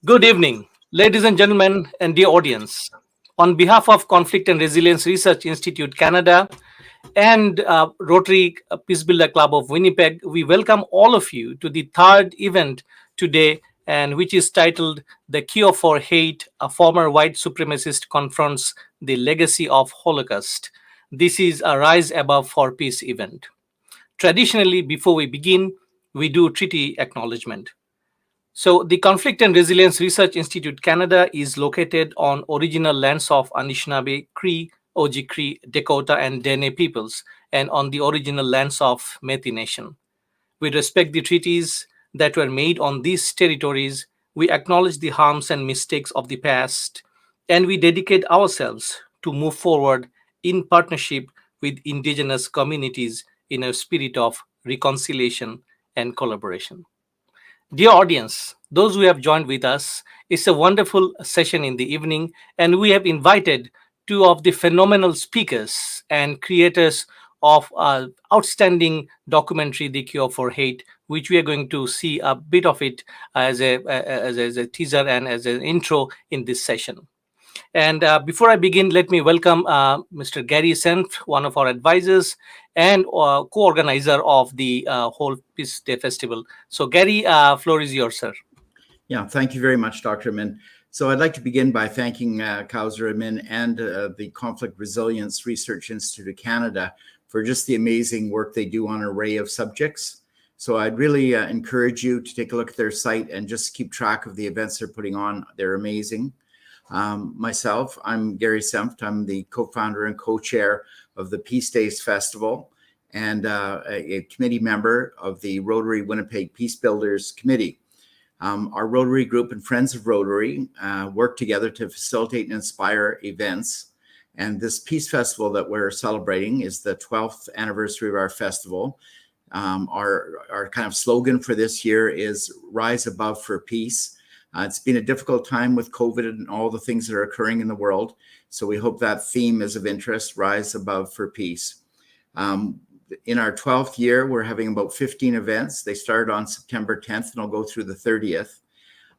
Good evening, ladies and gentlemen, and dear audience. On behalf of Conflict and Resilience Research Institute Canada and Rotary Peace Builder Club of Winnipeg, we welcome all of you to the third event today, and which is titled "The Cure for Hate: A Former White Supremacist Confronts the Legacy of Holocaust." This is a Rise Above for Peace event. Traditionally, before we begin, we do treaty acknowledgement. So, the Conflict and Resilience Research Institute Canada is located on original lands of Anishinaabe, Cree, Oji-Cree, Dakota, and Dene peoples, and on the original lands of Métis Nation. We respect the treaties that were made on these territories. We acknowledge the harms and mistakes of the past, and we dedicate ourselves to move forward in partnership with Indigenous communities in a spirit of reconciliation and collaboration. Dear audience, those who have joined with us, it's a wonderful session in the evening, and we have invited two of the phenomenal speakers and creators of outstanding documentary, The Cure for Hate, which we are going to see a bit of it as a teaser and as an intro in this session. And before I begin, let me welcome Mr. Gary Senft, one of our advisors and co-organizer of the whole Peace Day Festival. So, Gary, floor is yours, sir. Yeah, thank you very much, Dr. Amin. So I'd like to begin by thanking Kauser Amin and the Conflict Resilience Research Institute of Canada for just the amazing work they do on an array of subjects. So I'd really encourage you to take a look at their site and just keep track of the events they're putting on. They're amazing. Myself, I'm Gary Senft. I'm the co-founder and co-chair of the Peace Days Festival and a committee member of the Rotary Winnipeg Peace Builders Committee. Our Rotary group and Friends of Rotary work together to facilitate and inspire events. And this Peace Festival that we're celebrating is the 12th anniversary of our festival. Our kind of slogan for this year is Rise Above for Peace. It's been a difficult time with COVID and all the things that are occurring in the world. So we hope that theme is of interest, Rise Above for Peace. In our 12th year, we're having about 15 events. They started on September 10th and will go through the 30th.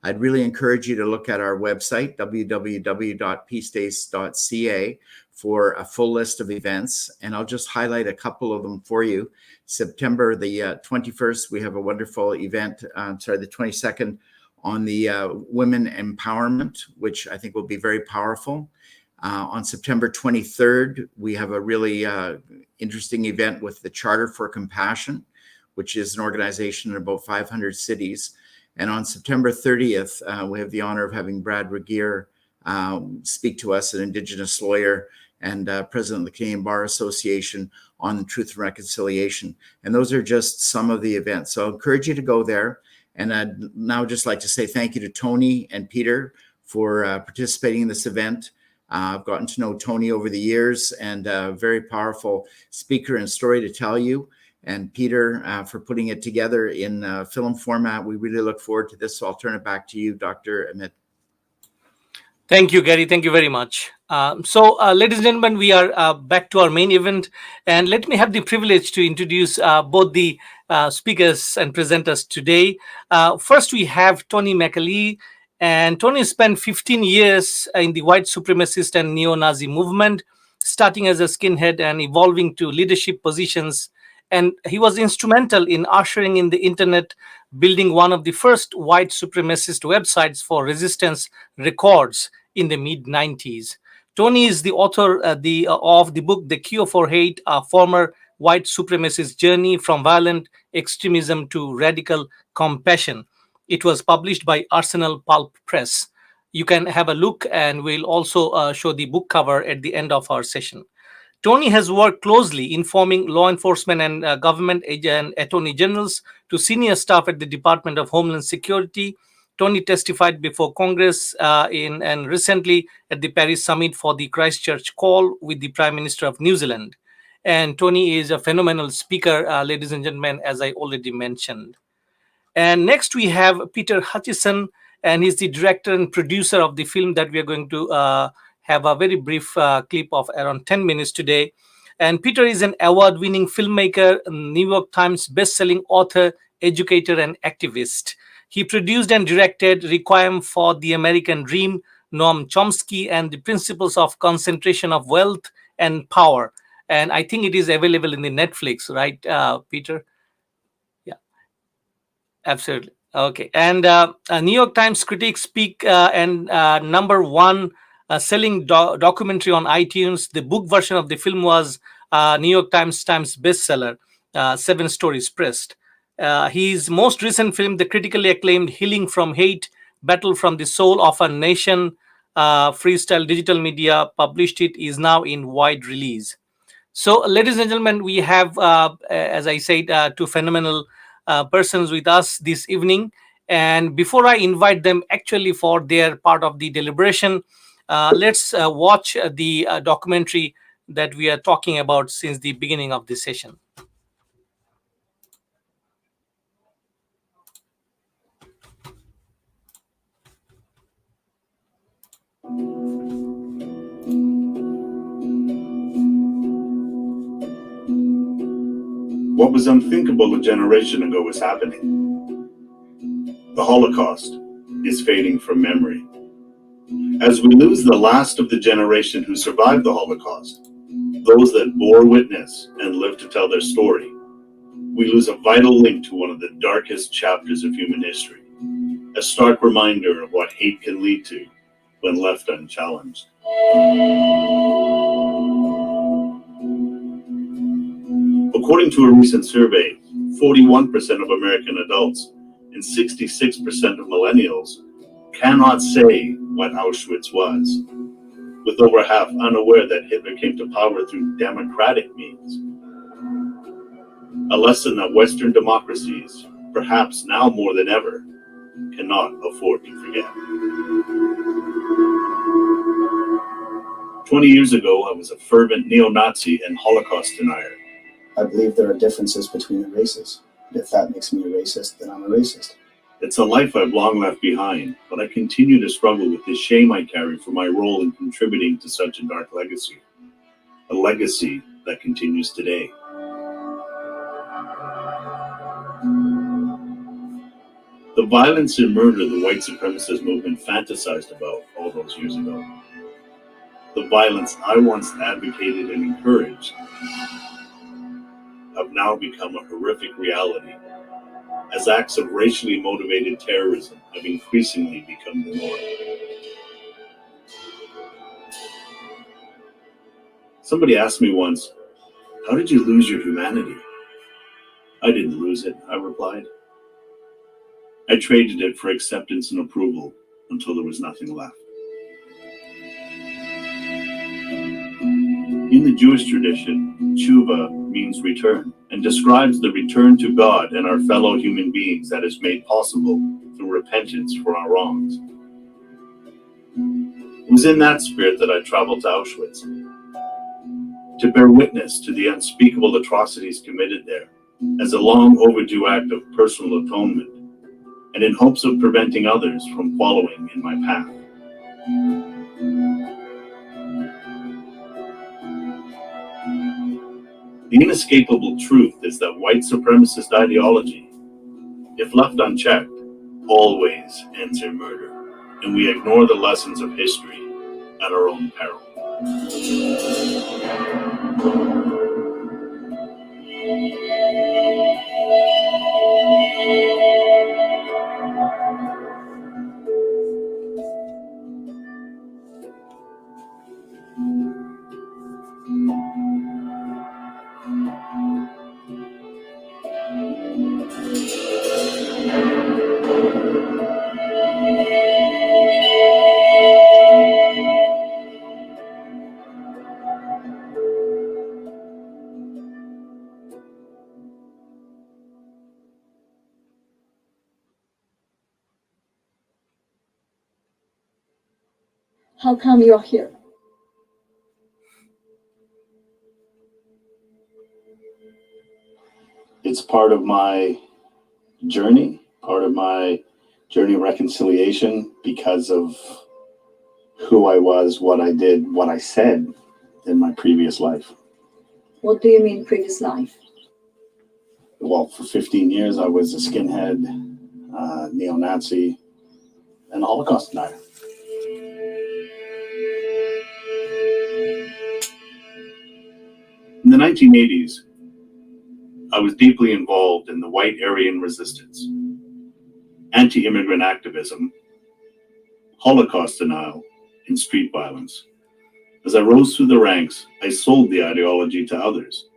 I'd really encourage you to look at our website, www.peacedays.ca, for a full list of events. And I'll just highlight a couple of them for you. September the 21st, we have a wonderful event, the 22nd, on the women empowerment, which I think will be very powerful. On September 23rd, we have a really interesting event with the Charter for Compassion, which is an organization in about 500 cities. And on September 30th, we have the honor of having Brad Regier speak to us, an Indigenous lawyer and president of the Canadian Bar Association, on Truth and Reconciliation. And those are just some of the events. So I encourage you to go there. And I'd now just like to say thank you to Tony and Peter for participating in this event. I've gotten to know Tony over the years, and a very powerful speaker and story to tell you. And Peter for putting it together in film format. We really look forward to this. So I'll turn it back to you, Dr. Amit. Thank you, Gary. Thank you very much. Ladies and gentlemen, we are back to our main event. And let me have the privilege to introduce both the speakers and presenters today. First, we have Tony McAleer. And Tony spent 15 years in the white supremacist and neo-Nazi movement, starting as a skinhead and evolving to leadership positions. And he was instrumental in ushering in the internet, building one of the first white supremacist websites for resistance records in the mid-90s. Tony is the author of the book, The Cure for Hate, a former white supremacist journey from violent extremism to radical compassion. It was published by Arsenal Pulp Press. You can have a look, and we'll also show the book cover at the end of our session. Tony has worked closely informing law enforcement and government and attorney generals to senior staff at the Department of Homeland Security. Tony testified before Congress and recently at the Paris Summit for the Christchurch call with the Prime Minister of New Zealand. And Tony is a phenomenal speaker, ladies and gentlemen, as I already mentioned. And next we have Peter Hutchison, and he's the director and producer of the film that we are going to have a very brief clip of around 10 minutes today. And Peter is an award-winning filmmaker, New York Times best-selling author, educator, and activist. He produced and directed Requiem for the American Dream, Noam Chomsky, and the Principles of Concentration of Wealth and Power. And I think it is available in the Netflix, right, Peter? Yeah, absolutely. Okay. And a New York Times critics speak and number one selling documentary on iTunes. The book version of the film was New York Times bestseller, 7 stories pressed. His most recent film, the critically acclaimed Healing from Hate, Battle from the Soul of a Nation, Freestyle Digital Media published it, is now in wide release. So, ladies and gentlemen, we have, as I said, two phenomenal persons with us this evening. And before I invite them actually for their part of the deliberation, let's watch the documentary that we are talking about since the beginning of this session. What was unthinkable a generation ago is happening. The Holocaust is fading from memory. As we lose the last of the generation who survived the Holocaust, those that bore witness and lived to tell their story, we lose a vital link to one of the darkest chapters of human history, a stark reminder of what hate can lead to when left unchallenged. According to a recent survey, 41% of American adults and 66% of millennials cannot say what Auschwitz was, with over half unaware that Hitler came to power through democratic means. A lesson that Western democracies, perhaps now more than ever, cannot afford to forget. 20 years ago, I was a fervent neo-Nazi and Holocaust denier. I believe there are differences between the races. If that makes me a racist, then I'm a racist. It's a life I've long left behind, but I continue to struggle with the shame I carry for my role in contributing to such a dark legacy. A legacy that continues today. The violence and murder the white supremacist movement fantasized about all those years ago. The violence I once advocated and encouraged have now become a horrific reality, as acts of racially motivated terrorism have increasingly become the norm. Somebody asked me once, "How did you lose your humanity?" "I didn't lose it," I replied. "I traded it for acceptance and approval until there was nothing left." In the Jewish tradition, tshuva means return, and describes the return to God and our fellow human beings that is made possible through repentance for our wrongs. It was in that spirit that I traveled to Auschwitz, to bear witness to the unspeakable atrocities committed there, as a long overdue act of personal atonement, and in hopes of preventing others from following in my path. The inescapable truth is that white supremacist ideology, if left unchecked, always ends in murder, and we ignore the lessons of history at our own peril. How come you're here? It's part of my journey of reconciliation because of who I was, what I did, what I said in my previous life. What do you mean previous life? Well, for 15 years, I was a skinhead. neo-Nazi, and a Holocaust denier. In the 1980s, I was deeply involved in the white Aryan resistance, anti-immigrant activism, Holocaust denial, and street violence. As I rose through the ranks, I sold the ideology to others.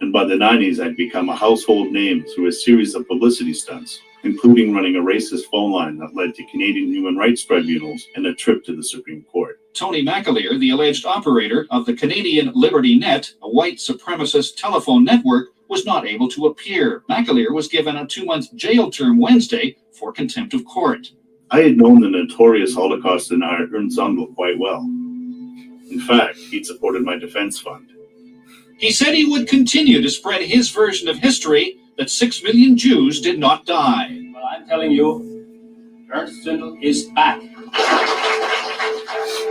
And by the 90s, I'd become a household name through a series of publicity stunts, including running a racist phone line that led to Canadian human rights tribunals and a trip to the Supreme Court. Tony McAleer, the alleged operator of the Canadian Liberty Net, a white supremacist telephone network, was not able to appear. McAleer was given a 2-month jail term Wednesday for contempt of court. I had known the notorious Holocaust denier Ernst Zundel quite well. In fact, he'd supported my defense fund. He said he would continue to spread his version of history, that 6 million Jews did not die. Well, I'm telling you, Ernst Zundel is back.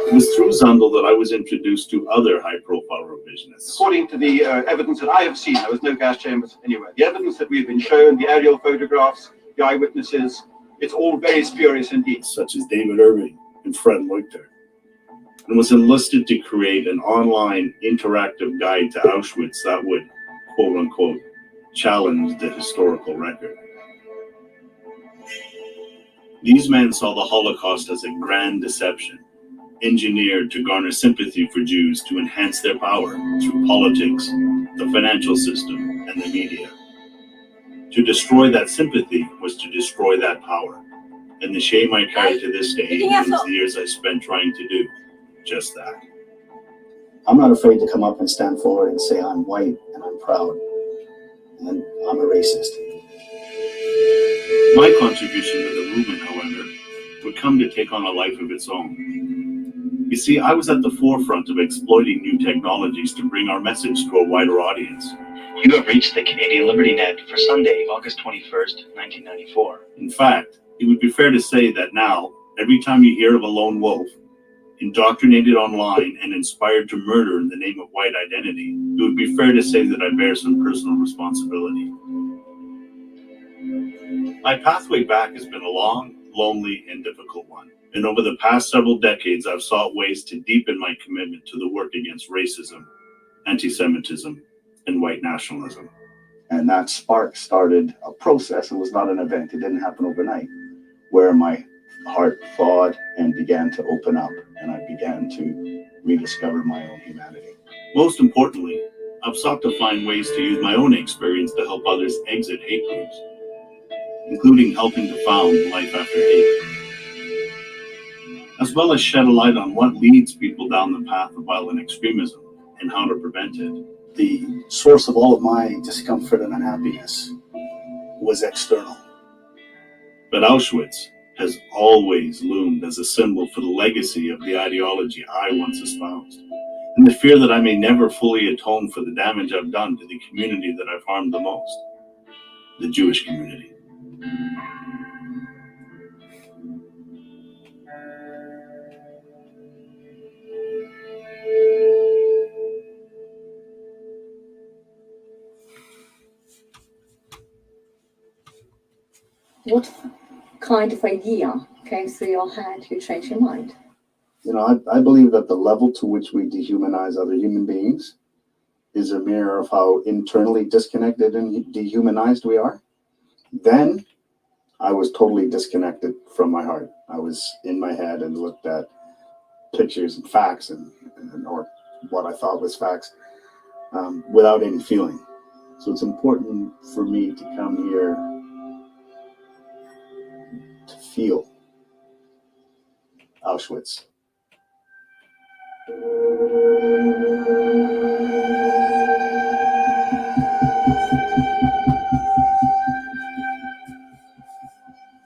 It was through Zundel that I was introduced to other high-profile revisionists. According to the evidence that I have seen, there was no gas chambers anywhere. The evidence that we've been shown, the aerial photographs, the eyewitnesses, it's all very spurious indeed. Such as David Irving and Fred Leuchter, and was enlisted to create an online interactive guide to Auschwitz that would, quote-unquote, challenge the historical record. These men saw the Holocaust as a grand deception, engineered to garner sympathy for Jews to enhance their power through politics, the financial system, and the media. To destroy that sympathy was to destroy that power, and the shame I carry to this day includes the years I spent trying to do just that. I'm not afraid to come up and stand forward and say I'm white and I'm proud and I'm a racist. My contribution to the movement, however, would come to take on a life of its own. You see, I was at the forefront of exploiting new technologies to bring our message to a wider audience. You have reached the Canadian Liberty Net for Sunday, August 21st, 1994. In fact, it would be fair to say that now, every time you hear of a lone wolf, indoctrinated online and inspired to murder in the name of white identity, it would be fair to say that I bear some personal responsibility. My pathway back has been a long, lonely, and difficult one. And over the past several decades, I've sought ways to deepen my commitment to the work against racism, anti-Semitism, and white nationalism. And that spark started a process. It was not an event. It didn't happen overnight, where my heart thawed and began to open up, and I began to rediscover my own humanity. Most importantly, I've sought to find ways to use my own experience to help others exit hate groups, including helping to found Life After Hate, as well as shed a light on what leads people down the path of violent extremism and how to prevent it. The source of all of my discomfort and unhappiness was external. But Auschwitz has always loomed as a symbol for the legacy of the ideology I once espoused, and the fear that I may never fully atone for the damage I've done to the community that I've harmed the most, the Jewish community. What kind of idea came through your head to change your mind? You know, I believe that the level to which we dehumanize other human beings is a mirror of how internally disconnected and dehumanized we are. Then I was totally disconnected from my heart. I was in my head and looked at pictures and facts and or what I thought was facts without any feeling. So it's important for me to come here to feel Auschwitz.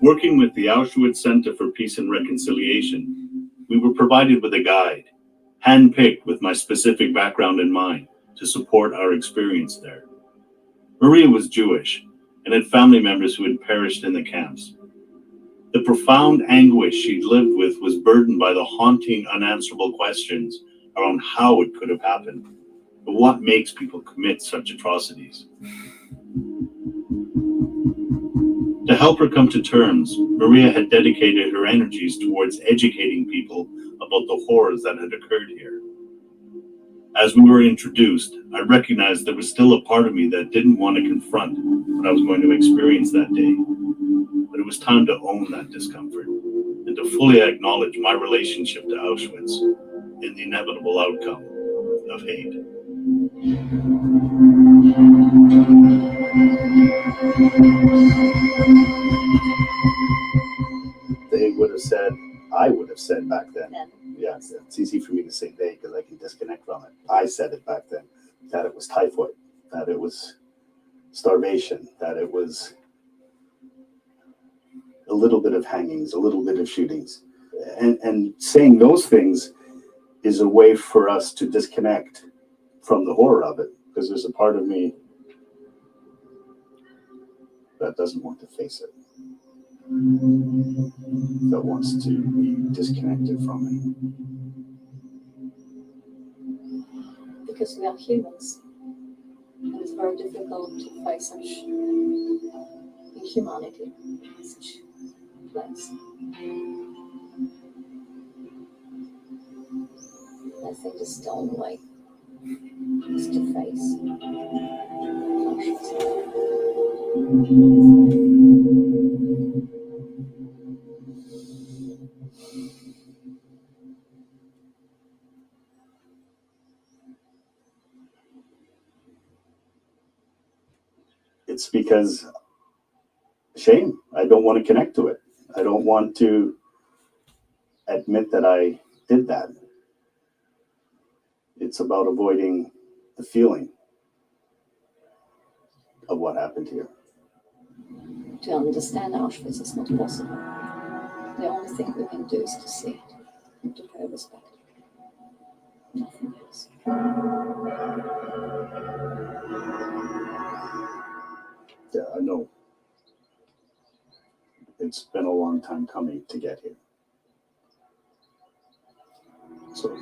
Working with the Auschwitz Center for Peace and Reconciliation, we were provided with a guide, handpicked with my specific background in mind, to support our experience there. Maria was Jewish and had family members who had perished in the camps. The profound anguish she'd lived with was burdened by the haunting, unanswerable questions around how it could have happened, but what makes people commit such atrocities. To To help her come to terms, Maria had dedicated her energies towards educating people about the horrors that had occurred here. As we were introduced, I recognized there was still a part of me that didn't want to confront what I was going to experience that day. But it was time to own that discomfort and to fully acknowledge my relationship to Auschwitz and the inevitable outcome of hate. They would have said, I would have said back then. Yeah, it's easy for me to say they because I can disconnect from it. I said it back then, that it was typhoid, that it was starvation, that it was a little bit of hangings, a little bit of shootings. And saying those things is a way for us to disconnect from the horror of it, because there's a part of me that doesn't want to face it, that wants to be disconnected from it. Because we are humans, and it's very difficult to face such inhumanity, such place. I think this is the only way is to face It's because shame. I don't want to connect to it. I don't want to admit that I did that. It's about avoiding the feeling of what happened here. To understand Auschwitz is not possible. The only thing we can do is to see it and to pay respect. Nothing else. Yeah, I know. It's been a long time coming to get here. So,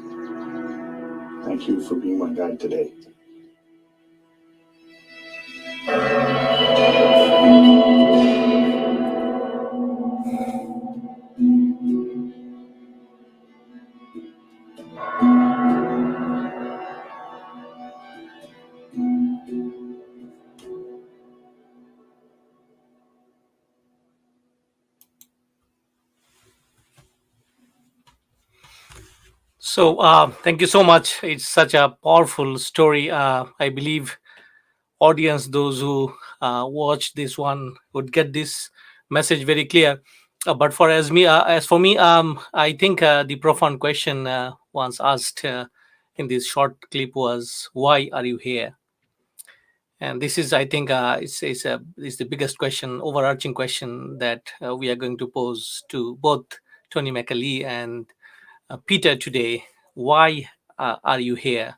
thank you for being my guide today. So thank you so much. It's such a powerful story. I believe audience, those who watch this one, would get this message very clear. But as for me, I think the profound question once asked in this short clip was, "Why are you here?" And this is, I think, it's the biggest question, overarching question that we are going to pose to both Tony McAleer and Peter today. Why are you here?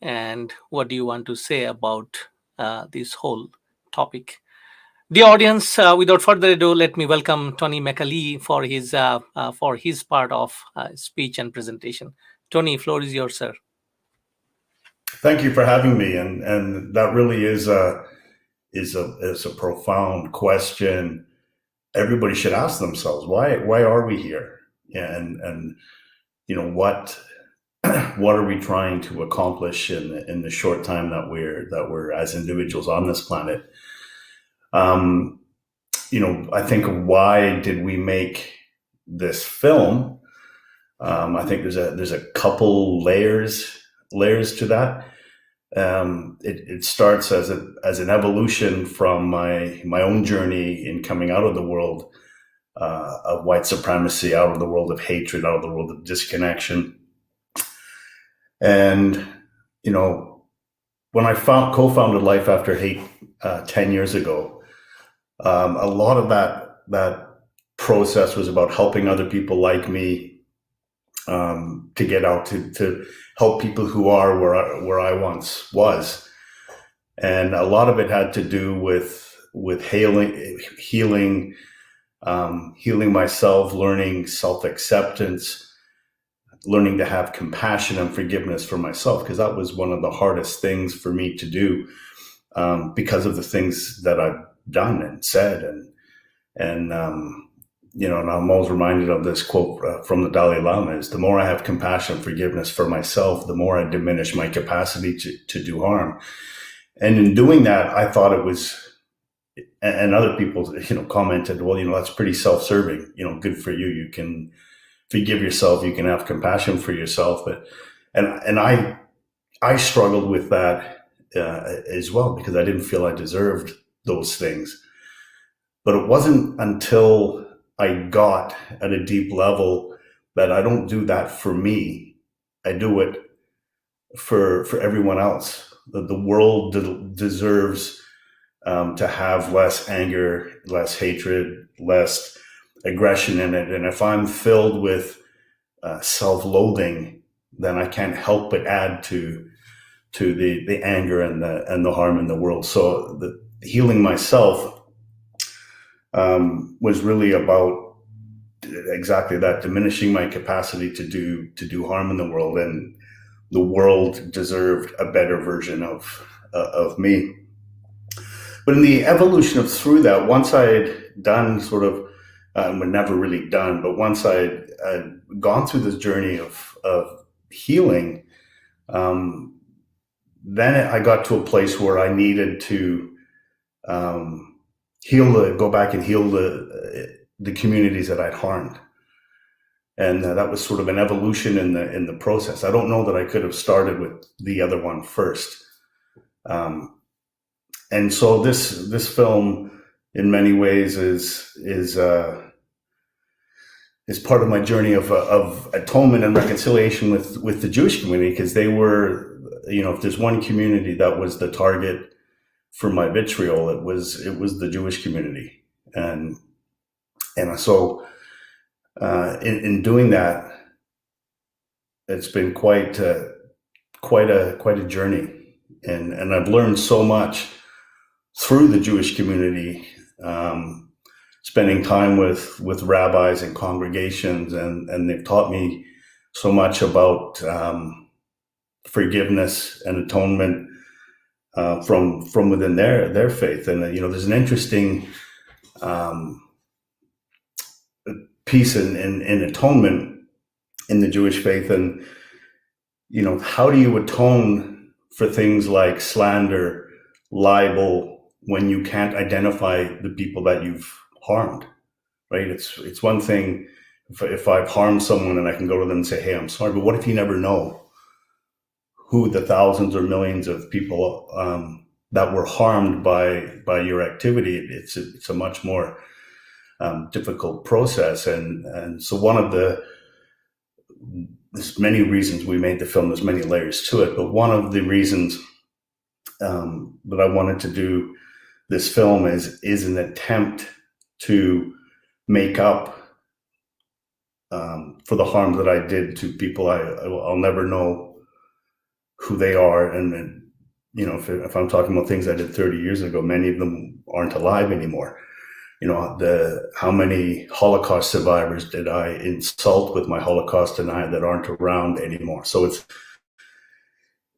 And what do you want to say about this whole topic? The audience, without further ado, let me welcome Tony McAleer for his part of speech and presentation. Tony, floor is yours, sir. Thank you for having me, and that really is a profound question. Everybody should ask themselves, why are we here? And you know, what are we trying to accomplish in the short time that we're as individuals on this planet? You know, I think, why did we make this film? I think there's a couple layers to that. It starts as an evolution from my own journey in coming out of the world of white supremacy, out of the world of hatred, out of the world of disconnection. And, you know, when I co-founded Life After Hate 10 years ago, a lot of that process was about helping other people like me to get out, to help people who are where I once was. And a lot of it had to do with healing myself, learning self-acceptance, learning to have compassion and forgiveness for myself, because that was one of the hardest things for me to do, because of the things that I've done and said. And and I'm always reminded of this quote from the Dalai Lama: "Is the more I have compassion and forgiveness for myself, the more I diminish my capacity to do harm." And in doing that, I thought it was, and other people, commented, "Well, that's pretty self-serving. Good for you. You can forgive yourself. You can have compassion for yourself." But and I struggled with that as well, because I didn't feel I deserved those things. But it wasn't until I got at a deep level that I don't do that for me. I do it for everyone else. The world deserves to have less anger, less hatred, less aggression in it. And if I'm filled with self-loathing, then I can't help but add to the anger and the harm in the world. So the healing myself was really about exactly that: diminishing my capacity to do harm in the world, and the world deserved a better version of me. But in the evolution of through that, once I had done sort of, we're never really done, but once I'd gone through this journey of healing, then I got to a place where I needed to go back and heal the communities that I'd harmed. And that was sort of an evolution in the process. I don't know that I could have started with the other one first. And so this film, in many ways, is part of my journey of atonement and reconciliation with the Jewish community, because they were, if there's one community that was the target for my vitriol, it was the Jewish community. And so in doing that, it's been quite a journey, and I've learned so much through the Jewish community, spending time with rabbis and congregations, and they've taught me so much about forgiveness and atonement from within their faith. And there's an interesting piece in atonement in the Jewish faith, and how do you atone for things like slander, libel, when you can't identify the people that you've harmed, right? It's one thing if I've harmed someone and I can go to them and say, "Hey, I'm sorry," but what if you never know who the thousands or millions of people that were harmed by your activity? It's a much more difficult process, and so there's many reasons we made the film. There's many layers to it, but one of the reasons that I wanted to do this film is an attempt to make up for the harm that I did to people. I'll never know who they are, and if I'm talking about things I did 30 years ago, many of them aren't alive anymore. How many Holocaust survivors did I insult with my Holocaust denial that aren't around anymore? So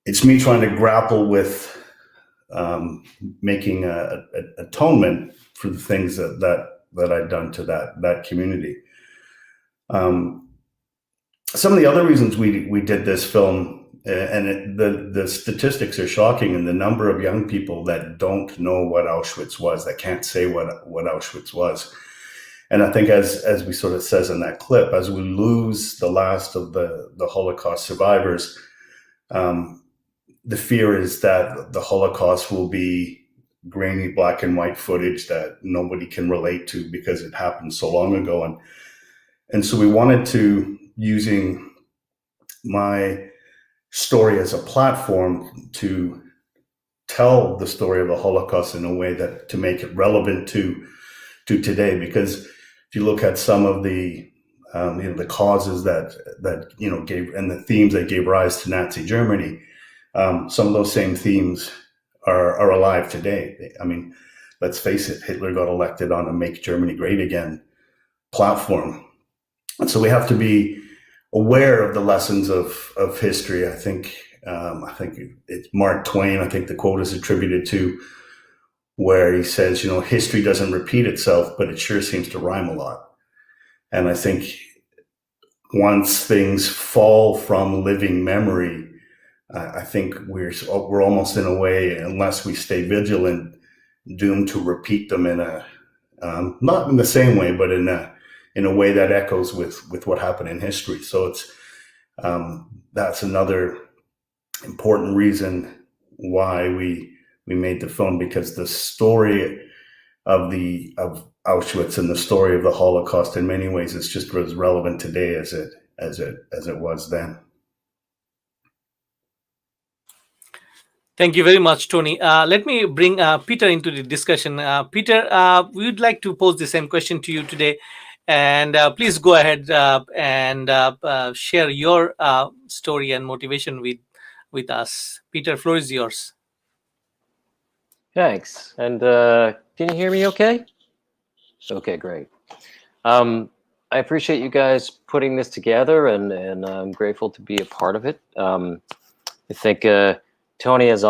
it's me trying to grapple with making atonement for the things that I've done to that community. Some of the other reasons we did this film, and the statistics are shocking, and the number of young people that don't know what Auschwitz was, that can't say what Auschwitz was. And I think as we sort of says in that clip, as we lose the last of the Holocaust survivors, the fear is that the Holocaust will be grainy black and white footage that nobody can relate to because it happened so long ago. And so we wanted to, using my story as a platform, to tell the story of the Holocaust in a way that to make it relevant to today. Because if you look at some of the causes that gave, and the themes that gave rise to Nazi Germany, some of those same themes are alive today. I mean, let's face it, Hitler got elected on a Make Germany Great Again platform. And so we have to be aware of the lessons of history. I think it's Mark Twain. I think the quote is attributed to where he says, history doesn't repeat itself, but it sure seems to rhyme a lot. And I think once things fall from living memory, I think we're almost in a way, unless we stay vigilant, doomed to repeat them in a not in the same way, but in a way that echoes with what happened in history. So it's that's another important reason why we made the film, because the story of Auschwitz and the story of the Holocaust in many ways is just as relevant today as it was then. Thank you very much, Tony. Let me bring Peter into the discussion. Peter, we would like to pose the same question to you today. And please go ahead and share your story and motivation with us. Peter, floor is yours. Thanks. And can you hear me okay? Okay, great. I appreciate you guys putting this together, and I'm grateful to be a part of it. I think Tony, as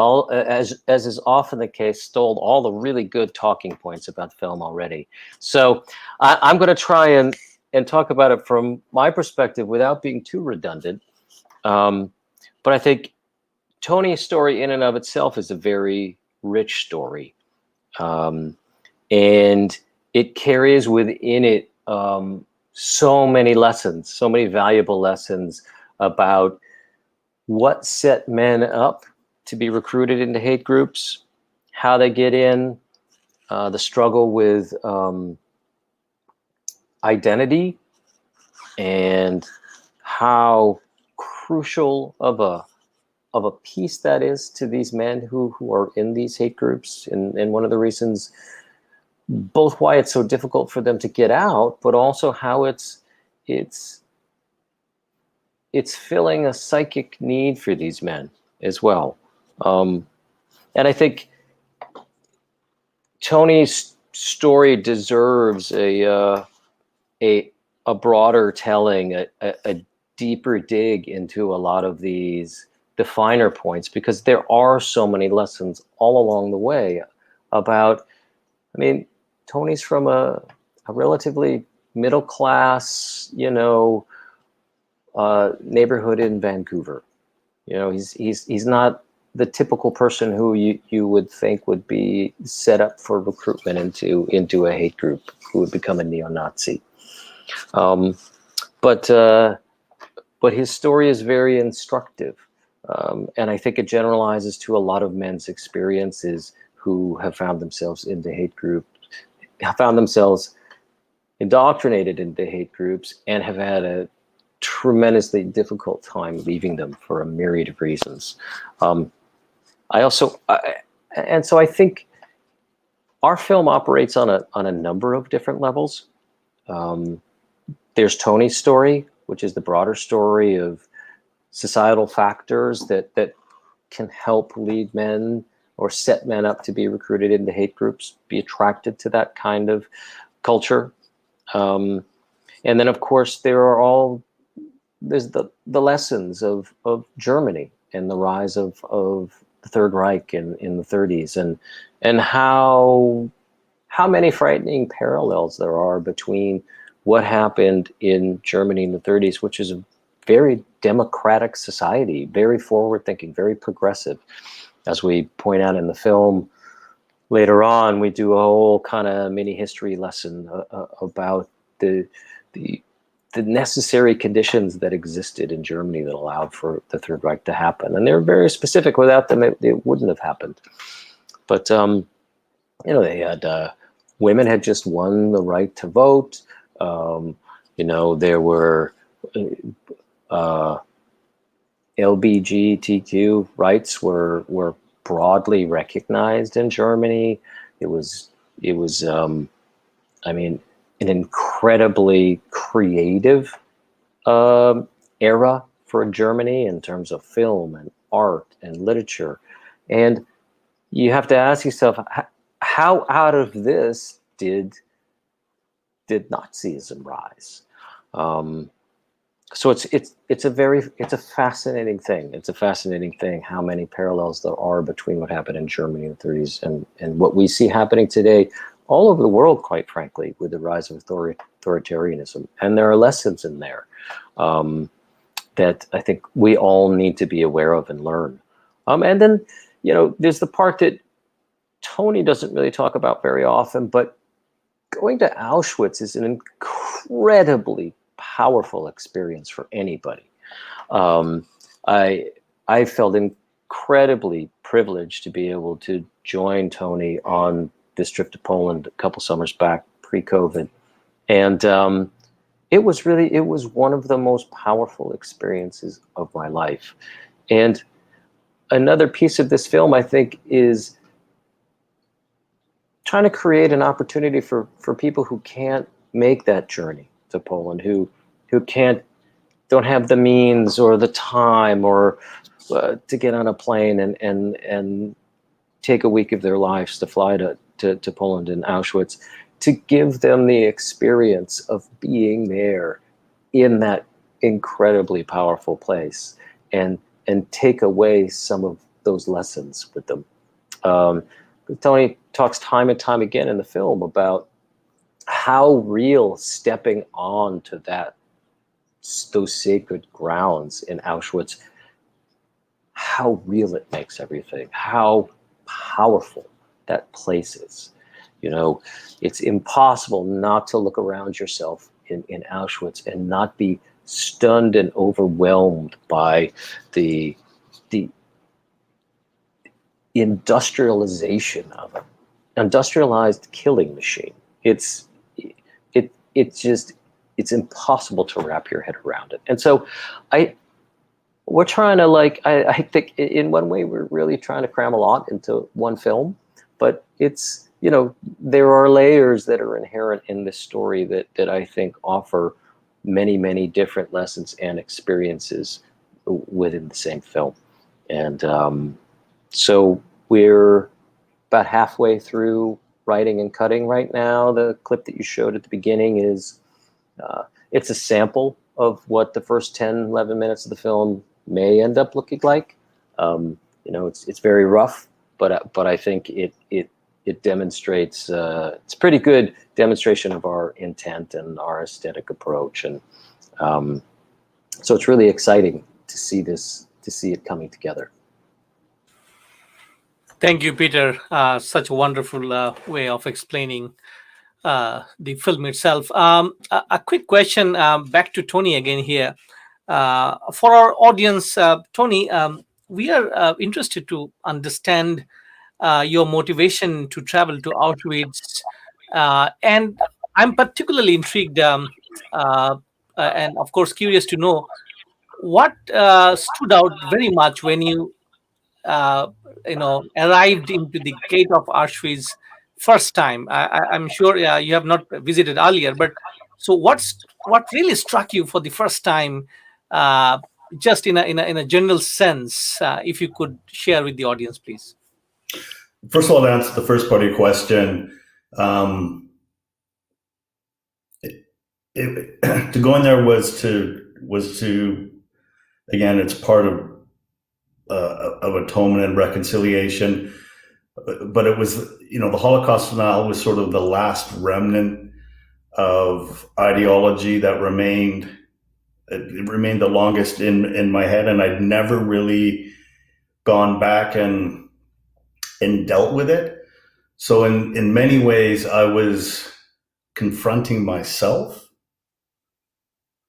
is often the case, stole all the really good talking points about film already. So I'm going to try and talk about it from my perspective without being too redundant. But I think Tony's story in and of itself is a very rich story. And it carries within it so many lessons, so many valuable lessons about what set men up to be recruited into hate groups, how they get in, the struggle with identity, and how crucial of a piece that is to these men who are in these hate groups, and one of the reasons both why it's so difficult for them to get out, but also how it's filling a psychic need for these men as well. And I think Tony's story deserves a broader telling, a deeper dig into a lot of these definer points, because there are so many lessons all along the way about, I mean, Tony's from a relatively middle class, neighborhood in Vancouver. He's not the typical person who you would think would be set up for recruitment into a hate group, who would become a neo-Nazi. But his story is very instructive, and I think it generalizes to a lot of men's experiences who have found themselves into hate groups, have found themselves indoctrinated into hate groups, and have had a tremendously difficult time leaving them for a myriad of reasons. So I think our film operates on a number of different levels. There's Tony's story, which is the broader story of societal factors that can help lead men or set men up to be recruited into hate groups, be attracted to that kind of culture. And then, of course, there's the lessons of Germany and the rise of the Third Reich in the 30s, and how many frightening parallels there are between what happened in Germany in the 30s, which is a very democratic society, very forward-thinking, very progressive. As we point out in the film later on, we do a whole kind of mini history lesson about the necessary conditions that existed in Germany that allowed for the Third Reich to happen. And they're very specific. Without them, it wouldn't have happened. But, they had, women had just won the right to vote. There were LGBTQ rights were broadly recognized in Germany. It was an incredibly creative era for Germany in terms of film and art and literature. And you have to ask yourself, how out of this did Nazism rise? So it's a fascinating thing. It's a fascinating thing how many parallels there are between what happened in Germany in the 30s and what we see happening today all over the world, quite frankly, with the rise of authoritarianism. And there are lessons in there that I think we all need to be aware of and learn. And then, there's the part that Tony doesn't really talk about very often, but going to Auschwitz is an incredibly powerful experience for anybody. I felt incredibly privileged to be able to join Tony on this trip to Poland a couple summers back, pre-COVID, and it was one of the most powerful experiences of my life. And another piece of this film, I think, is trying to create an opportunity for people who can't make that journey to Poland, who don't have the means or the time or to get on a plane and take a week of their lives to fly to Poland and Auschwitz, to give them the experience of being there in that incredibly powerful place and take away some of those lessons with them. Tony talks time and time again in the film about how real stepping on to those sacred grounds in Auschwitz, how real it makes everything, how powerful that place is. It's impossible not to look around yourself in Auschwitz and not be stunned and overwhelmed by the industrialization of it, industrialized killing machine. It's impossible to wrap your head around it. And so we're trying to I think in one way we're really trying to cram a lot into one film, but it's, there are layers that are inherent in this story that I think offer many, many different lessons and experiences within the same film. And so we're about halfway through writing and cutting right now. The clip that you showed at the beginning is, it's a sample of what the first 10, 11 minutes of the film may end up looking like. It's very rough, but I think it demonstrates, it's a pretty good demonstration of our intent and our aesthetic approach. And so it's really exciting to see it coming together. Thank you, Peter. Such a wonderful way of explaining the film itself. A quick question back to Tony again here. For our audience, Tony, we are interested to understand your motivation to travel to Auschwitz. And I'm particularly intrigued and, of course, curious to know what stood out very much when you arrived into the gate of Auschwitz first time. I'm sure you have not visited earlier, but so what really struck you for the first time, just in a general sense, if you could share with the audience, please. First of all, to answer the first part of your question, to go in there was to again, it's part of atonement and reconciliation, but it was, the Holocaust denial was sort of the last remnant of ideology that remained the longest in my head, and I'd never really gone back and dealt with it. So in many ways, I was confronting myself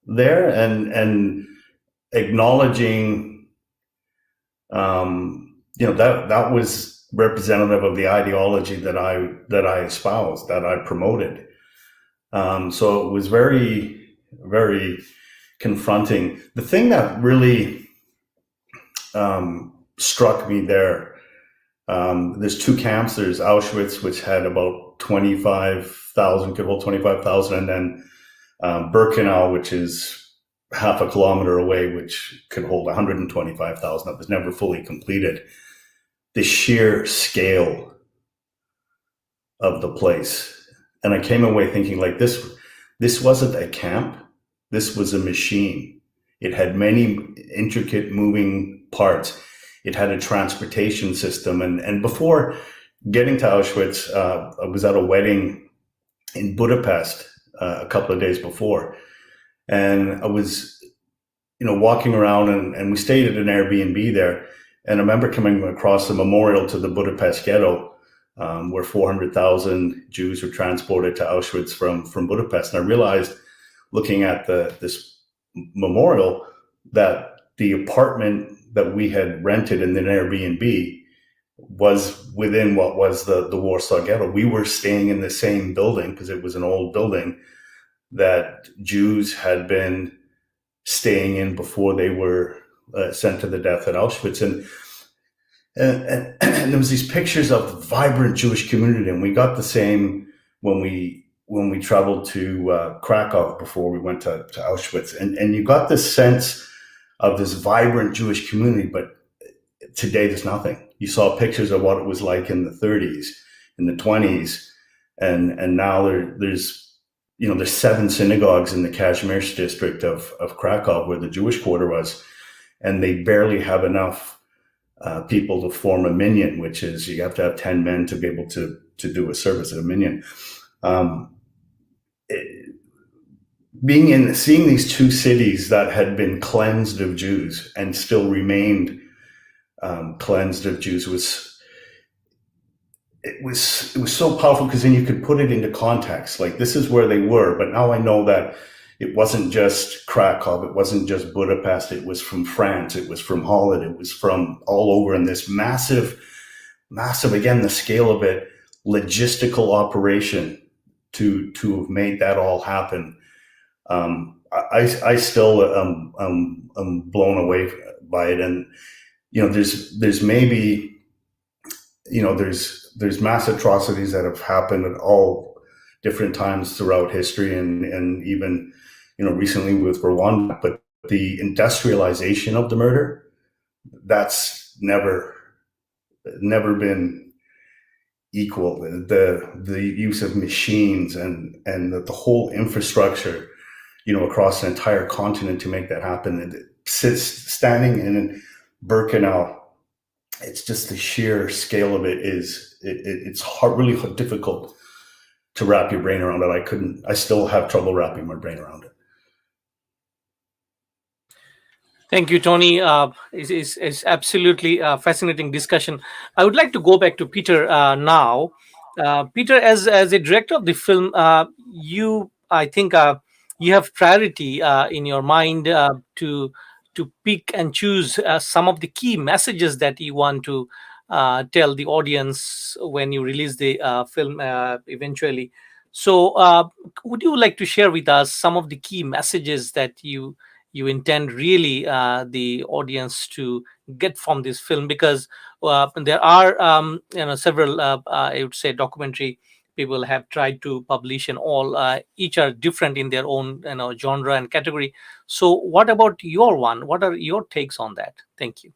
there and acknowledging, that was representative of the ideology that I espoused, that I promoted. So it was very, very confronting. The thing that really struck me there, there's two camps. There's Auschwitz, which had about 25,000, could hold 25,000, and then Birkenau, which is half a kilometer away, which could hold 125,000. That was never fully completed. The sheer scale of the place. And I came away thinking this wasn't a camp. This was a machine. It had many intricate moving parts. It had a transportation system. And before getting to Auschwitz, I was at a wedding in Budapest a couple of days before. And I was, walking around and we stayed at an Airbnb there. And I remember coming across a memorial to the Budapest ghetto, where 400,000 Jews were transported to Auschwitz from Budapest. And I realized, looking at this memorial, that the apartment that we had rented in an Airbnb was within what was the Warsaw Ghetto. We were staying in the same building because it was an old building that Jews had been staying in before they were sent to the death at Auschwitz. And there was these pictures of the vibrant Jewish community, and we got the same when we traveled to Krakow before we went to Auschwitz. And you got this sense of this vibrant Jewish community, but today there's nothing. You saw pictures of what it was like in the 30s, in the 20s, and now there's 7 synagogues in the Kazimierz district of Krakow, where the Jewish quarter was, and they barely have enough people to form a minyan, which is you have to have 10 men to be able to do a service at a minyan. Seeing these two cities that had been cleansed of Jews and still remained cleansed of Jews was so powerful, because then you could put it into context. Like, this is where they were, but now I know that it wasn't just Krakow, it wasn't just Budapest, it was from France, it was from Holland, it was from all over, in this massive, again, the scale of it, logistical operation to have made that all happen. I still am blown away by it. And there's maybe there's mass atrocities that have happened at all different times throughout history, and even recently with Rwanda, but the industrialization of the murder, that's never been equal. The use of machines and the whole infrastructure, across an entire continent to make that happen. And standing in Birkenau, it's just the sheer scale of it it's hard, really difficult to wrap your brain around it. I still have trouble wrapping my brain around it. Thank you, Tony. It's absolutely fascinating discussion. I would like to go back to Peter now. Peter, as a director of the film, I think you have priority in your mind to pick and choose some of the key messages that you want to tell the audience when you release the film eventually. So would you like to share with us some of the key messages that you intend really the audience to get from this film? Because there are several I would say documentary people have tried to publish, and all each are different in their own genre and category. So what about your one? What are your takes on that? Thank you.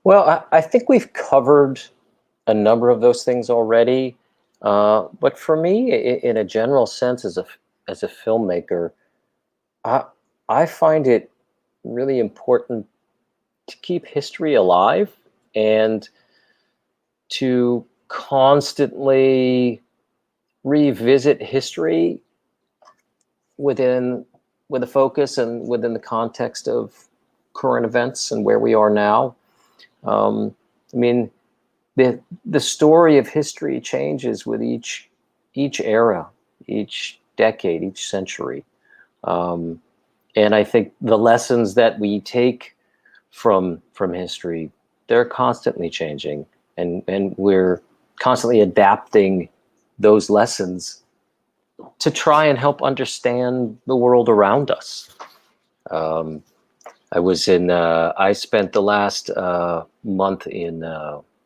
Well, I think we've covered a number of those things already, but for me, in a general sense, as a filmmaker, I find it really important to keep history alive and to constantly revisit history with a focus and within the context of current events and where we are now. I mean, the story of history changes with each era, each decade, each century. And I think the lessons that we take from history, they're constantly changing, and we're constantly adapting those lessons to try and help understand the world around us. I spent the last month in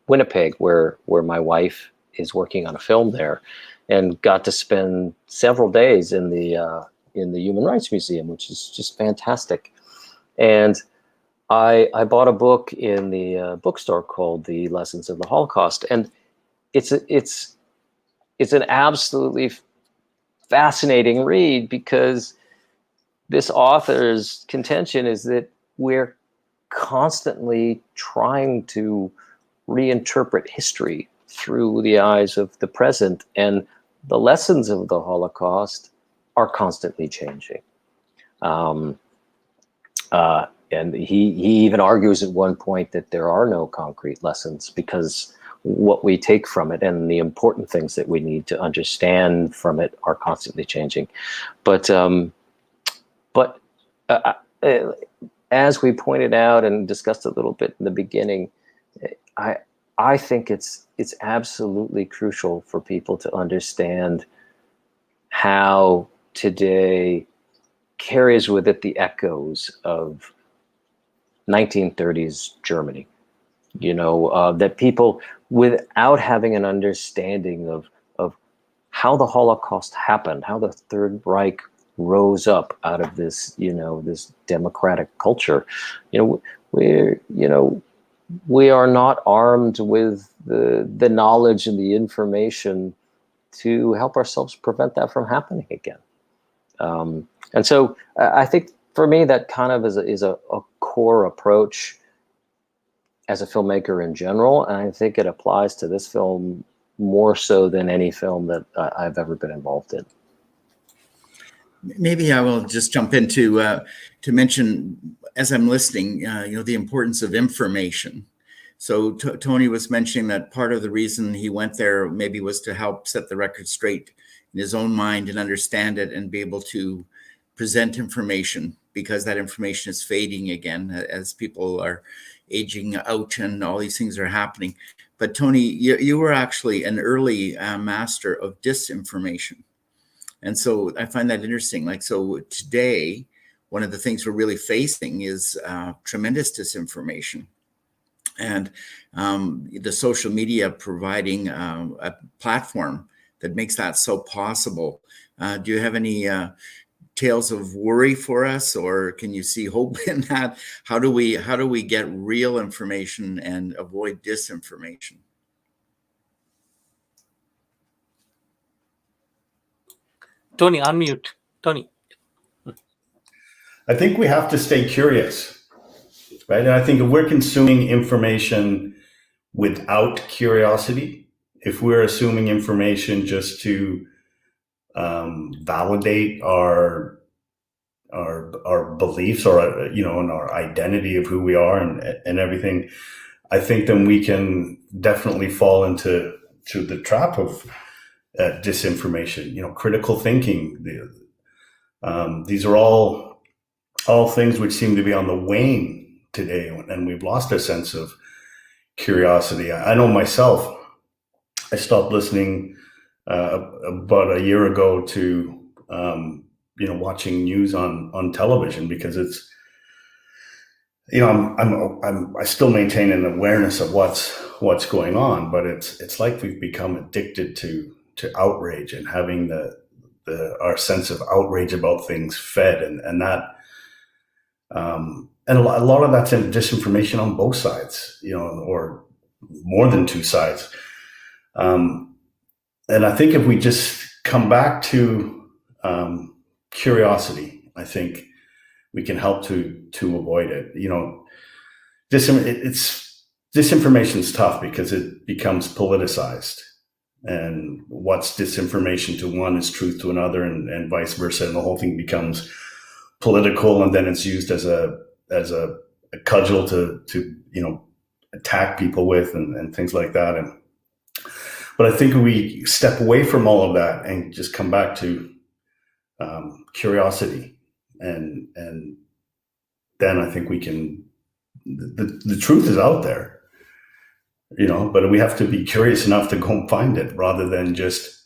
Winnipeg, where my wife is working on a film there, and got to spend several days in the Human Rights Museum, which is just fantastic. And I bought a book in the bookstore called The Lessons of the Holocaust, and it's an absolutely fascinating read, because this author's contention is that we're constantly trying to reinterpret history through the eyes of the present, and the lessons of the Holocaust are constantly changing. And he even argues at one point that there are no concrete lessons, because what we take from it and the important things that we need to understand from it are constantly changing. But as we pointed out and discussed a little bit in the beginning, I think it's absolutely crucial for people to understand how today carries with it the echoes of 1930s Germany. That people, without having an understanding of how the Holocaust happened, how the Third Reich rose up out of this, this democratic culture, we are not armed with the knowledge and the information to help ourselves prevent that from happening again. And so I think for me, that kind of is a core approach as a filmmaker in general. And I think it applies to this film more so than any film that I've ever been involved in. Maybe I will just jump into to mention, as I'm listening, the importance of information. So Tony was mentioning that part of the reason he went there maybe was to help set the record straight in his own mind and understand it and be able to present information, because that information is fading again as people are aging out and all these things are happening. But Tony, you were actually an early master of disinformation. And so I find that interesting. Like, so today, one of the things we're really facing is tremendous disinformation. And the social media providing a platform that makes that so possible. Do you have any tales of worry for us, or can you see hope in that? How do we get real information and avoid disinformation? Tony, unmute. Tony. I think we have to stay curious, right? And I think if we're consuming information without curiosity, if we're assuming information just to validate our beliefs or and our identity of who we are and everything, I think then we can definitely fall into the trap of disinformation. Critical thinking. These are all things which seem to be on the wane today, and we've lost a sense of curiosity. I know myself. I stopped listening about a year ago to watching news on television, because it's I still maintain an awareness of what's going on, but it's like we've become addicted to outrage and having our sense of outrage about things fed, and that and a lot of that's in disinformation on both sides, or more than two sides. And I think if we just come back to curiosity, I think we can help to avoid it. Disinformation is tough because it becomes politicized, and what's disinformation to one is truth to another, and vice versa, and the whole thing becomes political, and then it's used as a cudgel to attack people with and things like that. But I think we step away from all of that and just come back to curiosity, and then I think we can. The truth is out there, but we have to be curious enough to go and find it, rather than just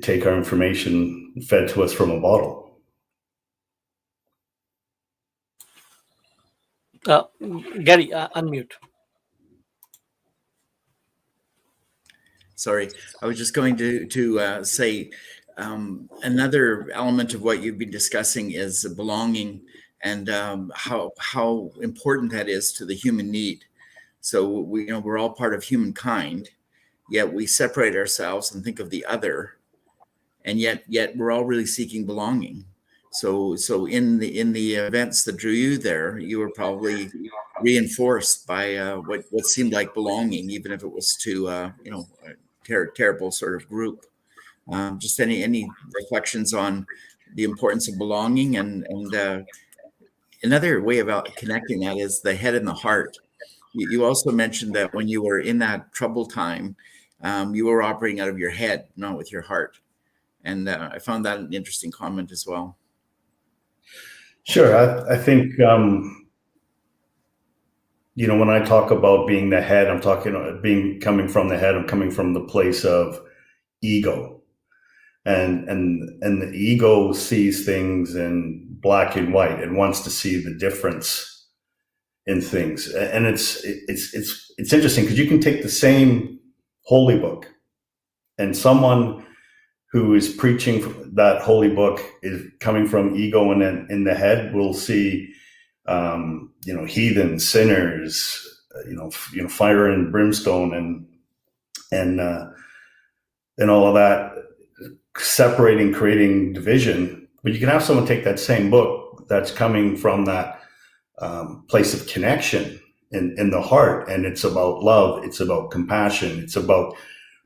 take our information fed to us from a bottle. Gary, unmute. Sorry, I was just going to say another element of what you've been discussing is belonging, and how important that is to the human need. So we're all part of humankind, yet we separate ourselves and think of the other, and yet we're all really seeking belonging. So in the events that drew you there, you were probably reinforced by what seemed like belonging, even if it was to a terrible sort of group. Just any reflections on the importance of belonging, and another way about connecting that is the head and the heart. You also mentioned that when you were in that troubled time, you were operating out of your head, not with your heart. And I found that an interesting comment as well. Sure. I think, when I talk about being the head, I'm talking coming from the head, I'm coming from the place of ego. And the ego sees things in black and white and wants to see the difference in things. And it's interesting because you can take the same holy book, and someone who is preaching that holy book is coming from ego, and then in the head will see, heathen, sinners, fire and brimstone, and all of that, separating, creating division. But you can have someone take that same book that's coming from that place of connection in the heart, and it's about love, it's about compassion, it's about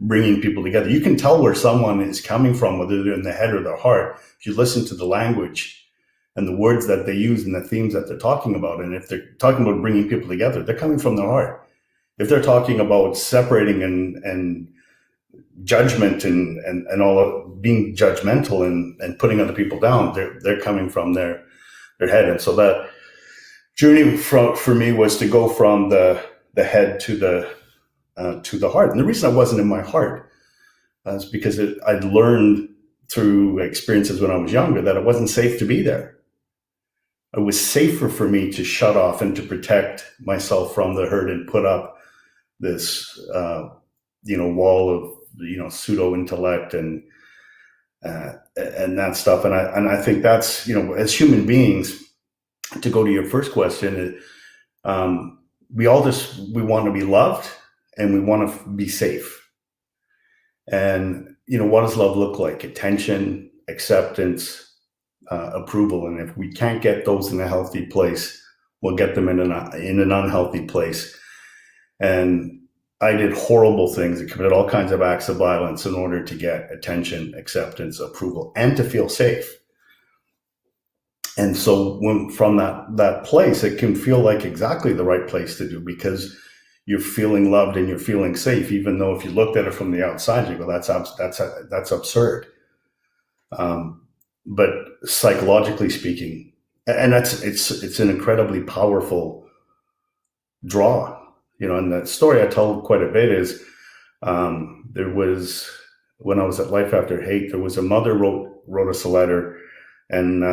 bringing people together. You can tell where someone is coming from, whether they're in the head or the heart, if you listen to the language and the words that they use and the themes that they're talking about. And if they're talking about bringing people together, they're coming from their heart. If they're talking about separating and judgment and all of being judgmental and putting other people down, they're coming from their head. And so that journey for me was to go from the head to the heart. And the reason I wasn't in my heart is because I'd learned through experiences when I was younger that it wasn't safe to be there. It was safer for me to shut off and to protect myself from the hurt and put up this, wall of, pseudo intellect and that stuff. And I think that's, as human beings, to go to your first question, we want to be loved and we want to be safe. And, what does love look like? Attention, acceptance, approval. And if we can't get those in a healthy place, we'll get them in an unhealthy place. And I did horrible things. I committed all kinds of acts of violence in order to get attention, acceptance, approval, and to feel safe. And so from that place, it can feel like exactly the right place to do, because you're feeling loved and you're feeling safe, even though if you looked at it from the outside, you go, that's absurd. But psychologically speaking, and it's an incredibly powerful draw. And the story I told quite a bit is, there was, when I was at Life After Hate, there was a mother wrote us a letter, and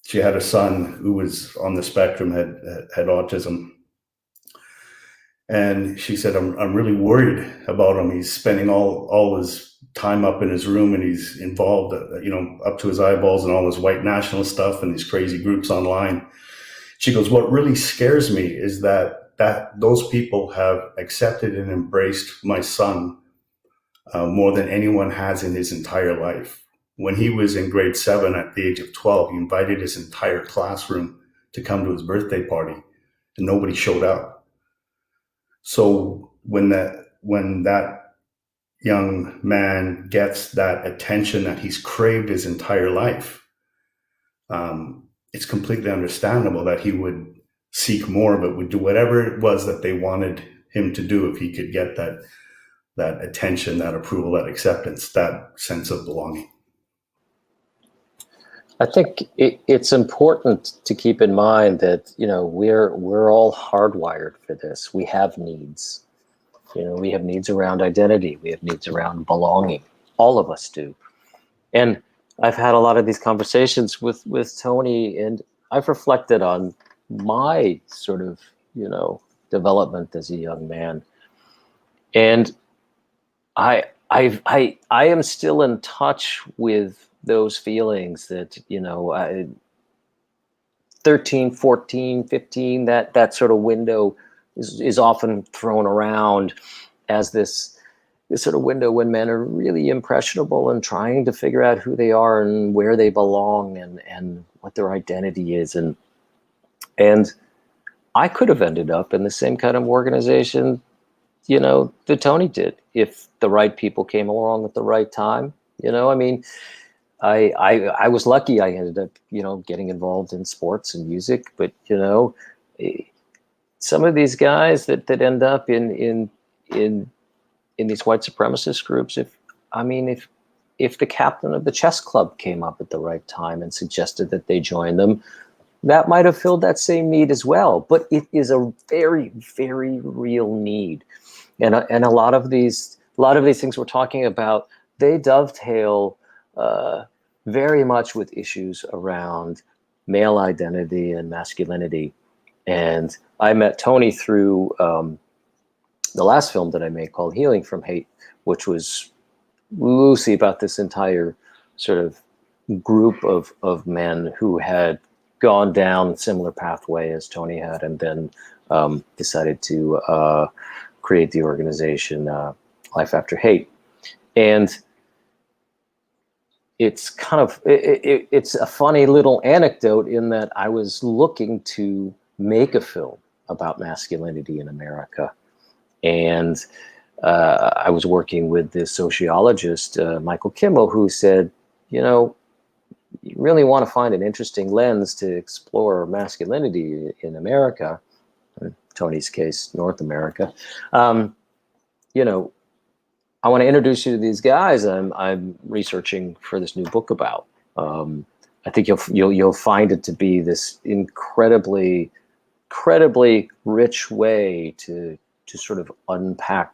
she had a son who was on the spectrum, had autism. And she said, I'm really worried about him. He's spending all his time up in his room, and he's involved, up to his eyeballs in all this white nationalist stuff and these crazy groups online. She goes, what really scares me is that those people have accepted and embraced my son more than anyone has in his entire life. When he was in grade 7 at the age of 12, he invited his entire classroom to come to his birthday party, and nobody showed up. So when that young man gets that attention that he's craved his entire life, it's completely understandable that he would seek more of it, would do whatever it was that they wanted him to do if he could get that attention, that approval, that acceptance, that sense of belonging. I think it's important to keep in mind that, we're all hardwired for this. We have needs. We have needs around identity. We have needs around belonging. All of us do. And I've had a lot of these conversations with Tony, and I've reflected on my sort of, development as a young man. And I am still in touch with those feelings that, 13, 14, 15, that sort of window is often thrown around as this this sort of window when men are really impressionable and trying to figure out who they are and where they belong and what their identity is. And I could have ended up in the same kind of organization, that Tony did, if the right people came along at the right time. I mean, I was lucky. I ended up, getting involved in sports and music, but some of these guys that end up in these white supremacist groups, if the captain of the chess club came up at the right time and suggested that they join them, that might have filled that same need as well. But it is a very, very real need, and a lot of these things we're talking about, they dovetail very much with issues around male identity and masculinity. And I met Tony through the last film that I made called Healing from Hate, which was loosely about this entire sort of group of men who had gone down a similar pathway as Tony had, and then decided to create the organization Life After Hate. And it's kind of, it's a funny little anecdote in that I was looking to make a film about masculinity in America. And I was working with this sociologist, Michael Kimmel, who said, you really want to find an interesting lens to explore masculinity in America, in Tony's case, North America. I want to introduce you to these guys I'm researching for this new book about. I think you'll find it to be this incredibly rich way to sort of unpack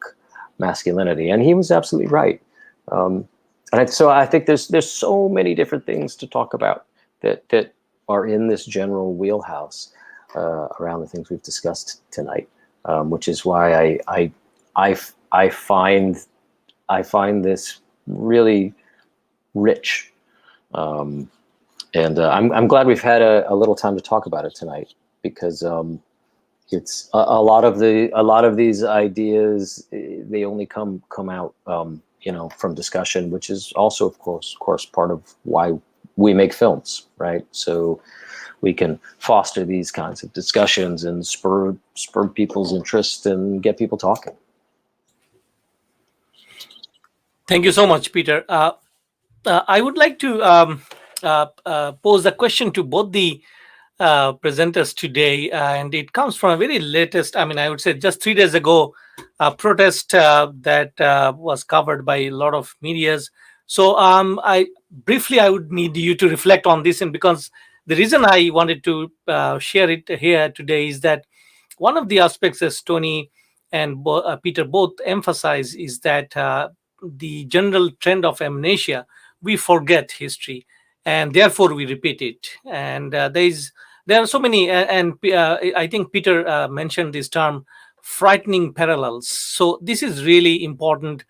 masculinity, and he was absolutely right. So I think there's so many different things to talk about that are in this general wheelhouse around the things we've discussed tonight, which is why I find this really rich, and I'm glad we've had a little time to talk about it tonight, because it's a lot of these ideas, they only come out from discussion, which is also of course part of why we make films, right? So we can foster these kinds of discussions and spur people's interest and get people talking. Thank you so much, Peter. I would like to pose a question to both the presenters today, and it comes from a very latest, I would say just 3 days ago, a protest that was covered by a lot of medias. So I would need you to reflect on this, and because the reason I wanted to share it here today is that one of the aspects, as Tony and Peter both emphasize, is that the general trend of amnesia, we forget history and therefore we repeat it. And there are so many, and I think Peter mentioned this term, frightening parallels. So this is really important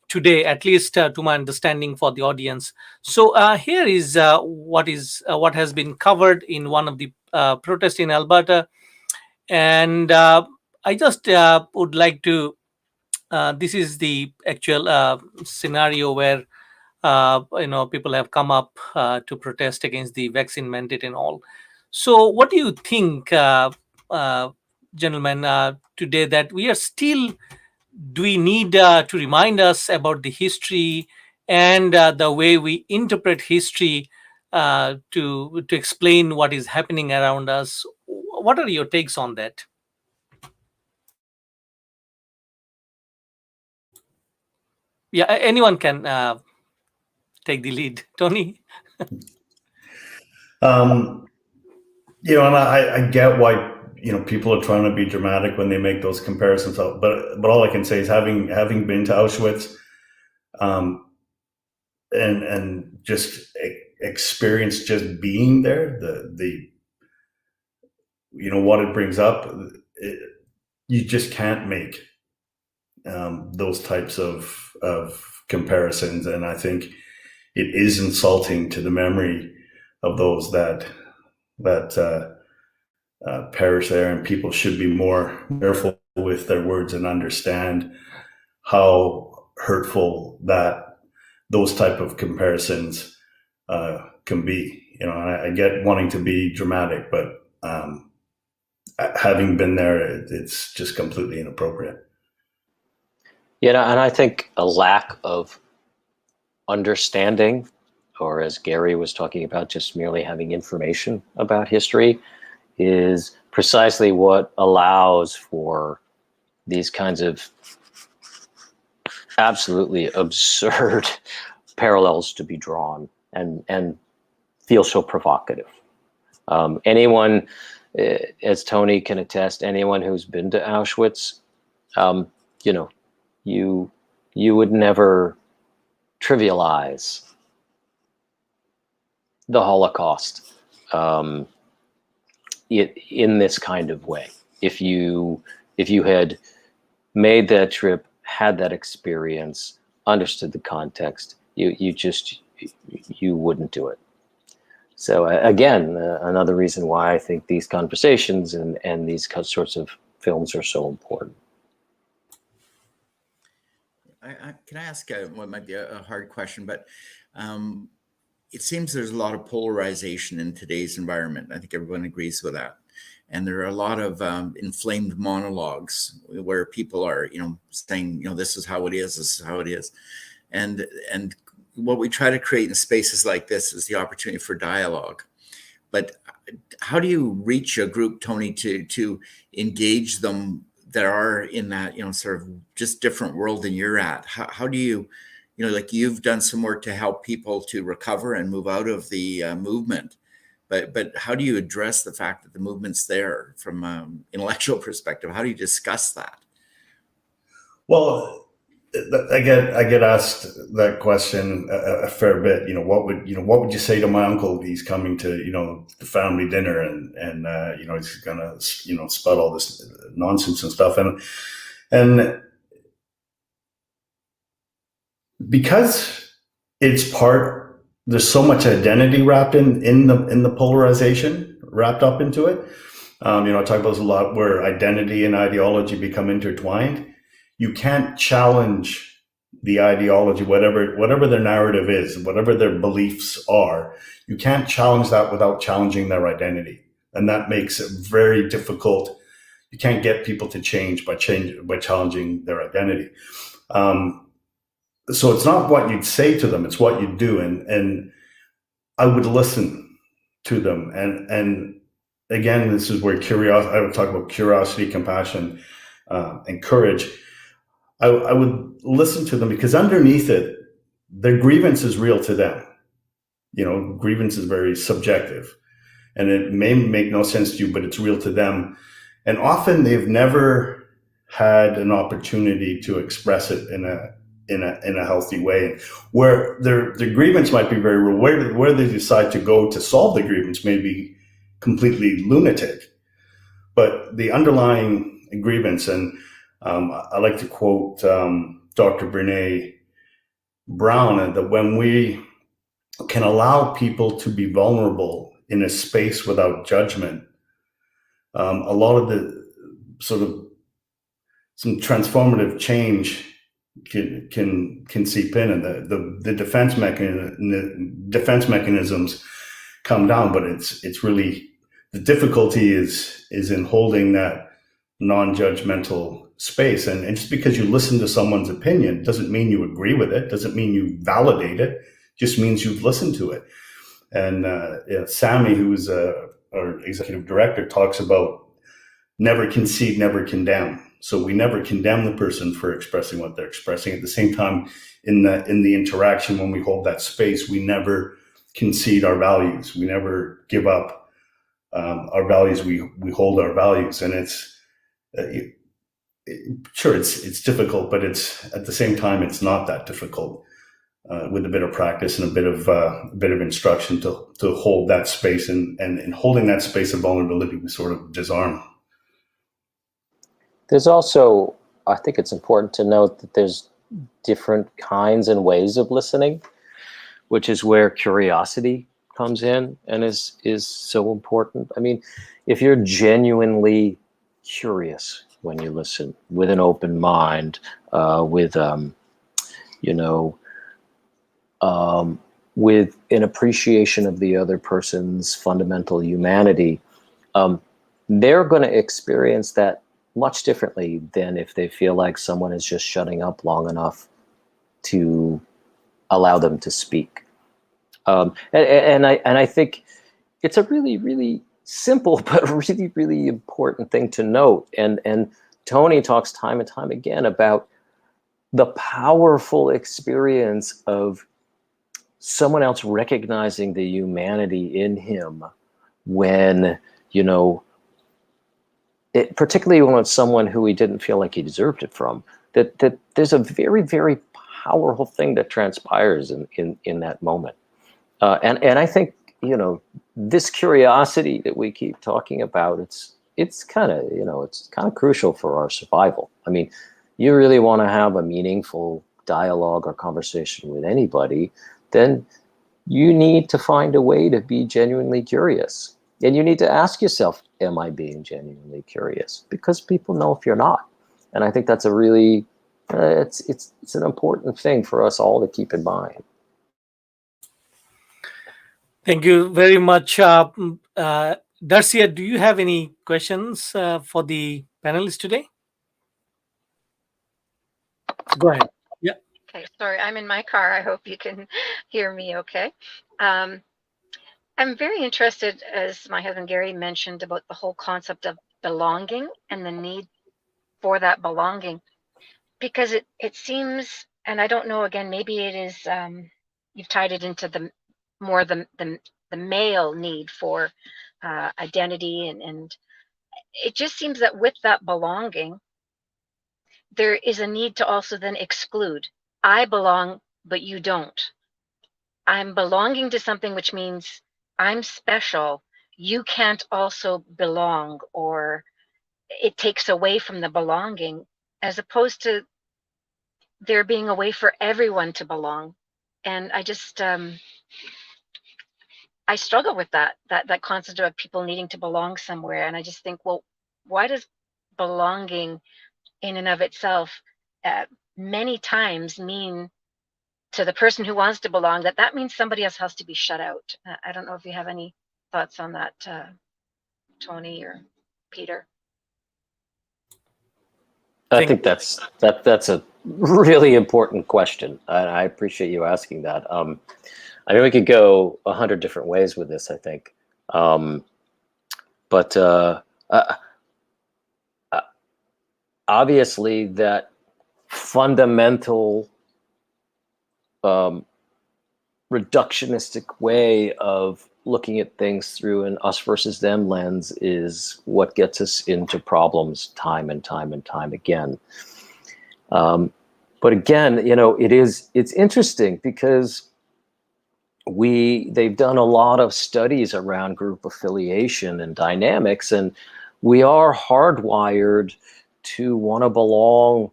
today, at least to my understanding, for the audience. So here is what has been covered in one of the protests in Alberta, and I just would like to. This is the actual scenario where people have come up to protest against the vaccine mandate and all. So what do you think, gentlemen, today, that we are still, do we need to remind us about the history and the way we interpret history to explain what is happening around us? What are your takes on that? Yeah, anyone can take the lead. Tony? And I get why people are trying to be dramatic when they make those comparisons. But all I can say is having been to Auschwitz, and just experience just being there, the what it brings up, you just can't make those types of comparisons. And I think it is insulting to the memory of those that perish there, and people should be more careful with their words and understand how hurtful that those type of comparisons can be. You know, and I get wanting to be dramatic, but having been there, it's just completely inappropriate. Yeah, and I think a lack of understanding, or as Gary was talking about, just merely having information about history, is precisely what allows for these kinds of absolutely absurd parallels to be drawn and feel so provocative. Anyone, as Tony can attest, anyone who's been to Auschwitz, you know, you would never trivialize the Holocaust in this kind of way. If you had made that trip, had that experience, understood the context, you wouldn't do it. So again, another reason why I think these conversations and these sorts of films are so important. Can I ask what might be a hard question, but it seems there's a lot of polarization in today's environment. I think everyone agrees with that. And there are a lot of inflamed monologues where people are, you know, saying, you know, this is how it is, this is how it is. And what we try to create in spaces like this is the opportunity for dialogue. But how do you reach a group, Tony, to engage them that are in that, you know, sort of just different world than you're at? How do you, you know, like you've done some work to help people to recover and move out of the movement, but how do you address the fact that the movement's there from an intellectual perspective? How do you discuss that? Well, I get asked that question a fair bit. You know, what would you say to my uncle? He's coming to, you know, the family dinner, and you know, he's gonna, you know, spout all this nonsense and stuff, and because it's there's so much identity wrapped in the polarization wrapped up into it. You know, I talk about this a lot, where identity and ideology become intertwined. You can't challenge the ideology, whatever their narrative is, whatever their beliefs are. You can't challenge that without challenging their identity, and that makes it very difficult. You can't get people to change by challenging their identity. So it's not what you'd say to them; it's what you do, and I would listen to them. And again, this is where I would talk about curiosity, compassion, and courage. I would listen to them, because underneath it, their grievance is real to them. You know, grievance is very subjective, and it may make no sense to you, but it's real to them. And often they've never had an opportunity to express it in a healthy way, where their grievance might be very real. Where they decide to go to solve the grievance may be completely lunatic, but the underlying grievance, and I like to quote Dr. Brene Brown, that when we can allow people to be vulnerable in a space without judgment, a lot of the sort of some transformative change can seep in, and the defense mechanisms come down. But it's really, the difficulty is in holding that non-judgmental space. And just because you listen to someone's opinion doesn't mean you agree with it, doesn't mean you validate it, just means you've listened to it. And Sammy, who's our executive director, talks about never concede, never condemn. So we never condemn the person for expressing what they're expressing. At the same time, in the interaction, when we hold that space, we never concede our values. We never give up our values. We hold our values, and it's sure it's difficult, but it's at the same time it's not that difficult with a bit of practice and a bit of instruction to hold that space, and in holding that space of vulnerability, we sort of disarm. There's also, I think it's important to note that there's different kinds and ways of listening, which is where curiosity comes in and is so important. I mean, if you're genuinely curious when you listen, with an open mind, with with an appreciation of the other person's fundamental humanity, they're going to experience that much differently than if they feel like someone is just shutting up long enough to allow them to speak. And I think it's a really, really simple but really, really important thing to note. And Tony talks time and time again about the powerful experience of someone else recognizing the humanity in him when, particularly when it's someone who he didn't feel like he deserved it from, that there's a very, very powerful thing that transpires in that moment. And I think, this curiosity that we keep talking about, it's kind of crucial for our survival. I mean, you really want to have a meaningful dialogue or conversation with anybody, then you need to find a way to be genuinely curious. And you need to ask yourself, am I being genuinely curious? Because people know if you're not. And I think that's a really, it's an important thing for us all to keep in mind. Thank you very much. Darcia, do you have any questions for the panelists today? Go ahead. Yeah. Okay, sorry, I'm in my car. I hope you can hear me okay. I'm very interested, as my husband Gary mentioned, about the whole concept of belonging and the need for that belonging, because it seems, and I don't know, again, maybe it is, you've tied it into the male need for identity, and it just seems that with that belonging, there is a need to also then exclude. I belong, but you don't. I'm belonging to something, which means I'm special. You can't also belong, or it takes away from the belonging, as opposed to there being a way for everyone to belong. And I just, I struggle with that concept of people needing to belong somewhere. And I just think, well, why does belonging in and of itself many times mean to the person who wants to belong that means somebody else has to be shut out? I don't know if you have any thoughts on that, Tony or Peter. I think that's a really important question. I appreciate you asking that. I mean, we could go 100 different ways with this, I think. But obviously that fundamental reductionistic way of looking at things through an us versus them lens is what gets us into problems time and time and time again. But again, it's interesting because they've done a lot of studies around group affiliation and dynamics, and we are hardwired to want to belong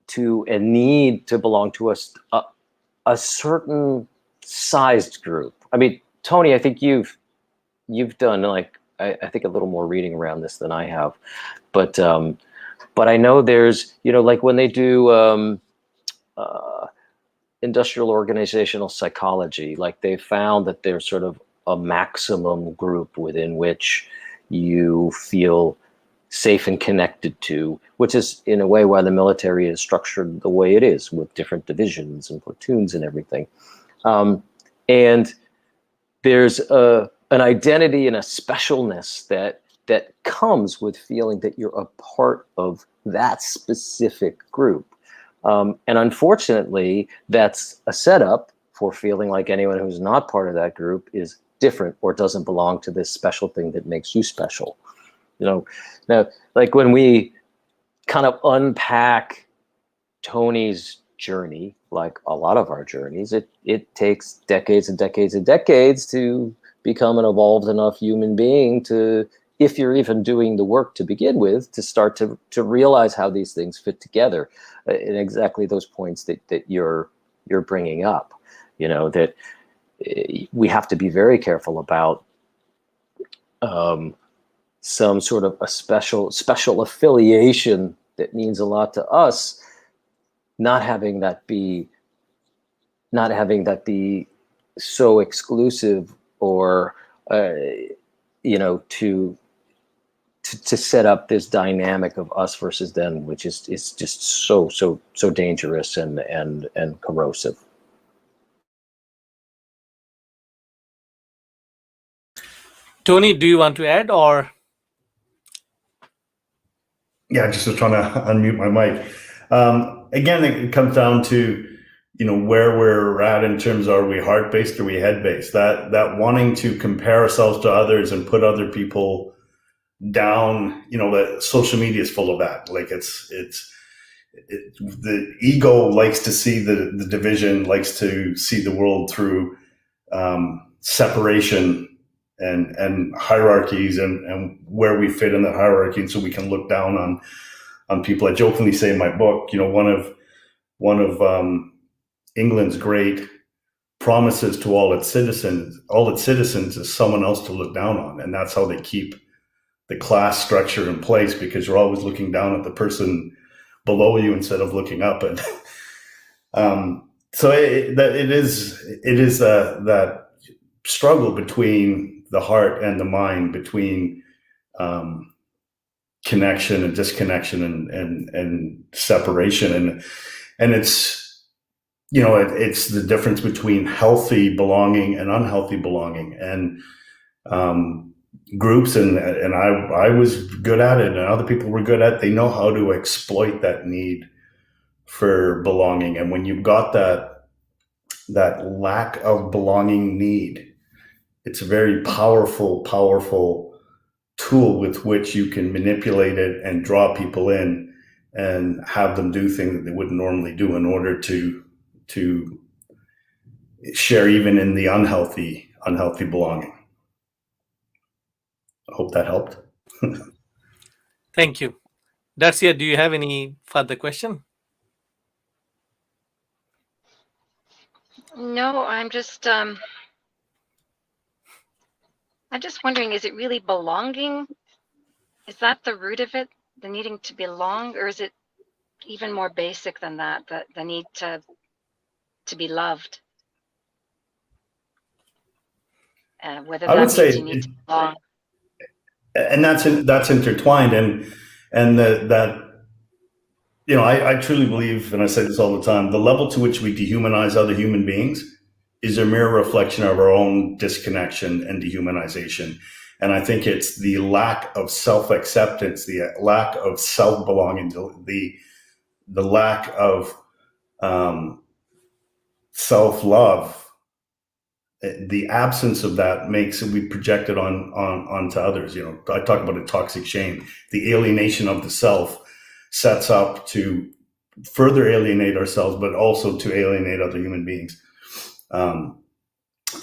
to and need to belong to a certain sized group. I mean, Tony, I think you've done I think a little more reading around this than I have, but I know there's like when they do industrial organizational psychology, like they found that there's sort of a maximum group within which you feel safe and connected to, which is in a way why the military is structured the way it is, with different divisions and platoons and everything. And there's an identity and a specialness that comes with feeling that you're a part of that specific group. And unfortunately, that's a setup for feeling like anyone who's not part of that group is different or doesn't belong to this special thing that makes you special. Now, like when we kind of unpack Tony's journey, like a lot of our journeys, it takes decades and decades and decades to become an evolved enough human being to, if you're even doing the work to begin with, to start to realize how these things fit together in exactly those points that you're bringing up. That we have to be very careful about some sort of a special affiliation that means a lot to us not having that be so exclusive, or to set up this dynamic of us versus them, which is just so dangerous and corrosive. Tony, do you want to add, or? Yeah, just was trying to unmute my mic. Again, it comes down to, where we're at in terms of, are we heart-based or are we head-based? That wanting to compare ourselves to others and put other people down, that social media is full of that. Like the ego likes to see the division, likes to see the world through separation and hierarchies and where we fit in the hierarchy, and so we can look down on people. I jokingly say in my book, one of England's great promises to all its citizens is someone else to look down on, and that's how they keep the class structure in place, because you're always looking down at the person below you instead of looking up. And so it is that struggle between the heart and the mind, between connection and disconnection and separation, and it's it's the difference between healthy belonging and unhealthy belonging, and groups and I was good at it, and other people were good at it. They know how to exploit that need for belonging, and when you've got that lack of belonging need, it's a very powerful tool with which you can manipulate it and draw people in and have them do things that they wouldn't normally do in order to share even in the unhealthy belonging. I hope that helped. Thank you. Darcia, do you have any further question? No, I'm just wondering, is it really belonging? Is that the root of it, the needing to belong, or is it even more basic than that, the need to be loved? Whether that means you need to belong. And that's intertwined, and that I truly believe, and I say this all the time, the level to which we dehumanize other human beings is a mirror reflection of our own disconnection and dehumanization. And I think it's the lack of self-acceptance, the lack of self-belonging, the lack of self-love. The absence of that makes it, we project it onto others. I talk about a toxic shame. The alienation of the self sets up to further alienate ourselves, but also to alienate other human beings. And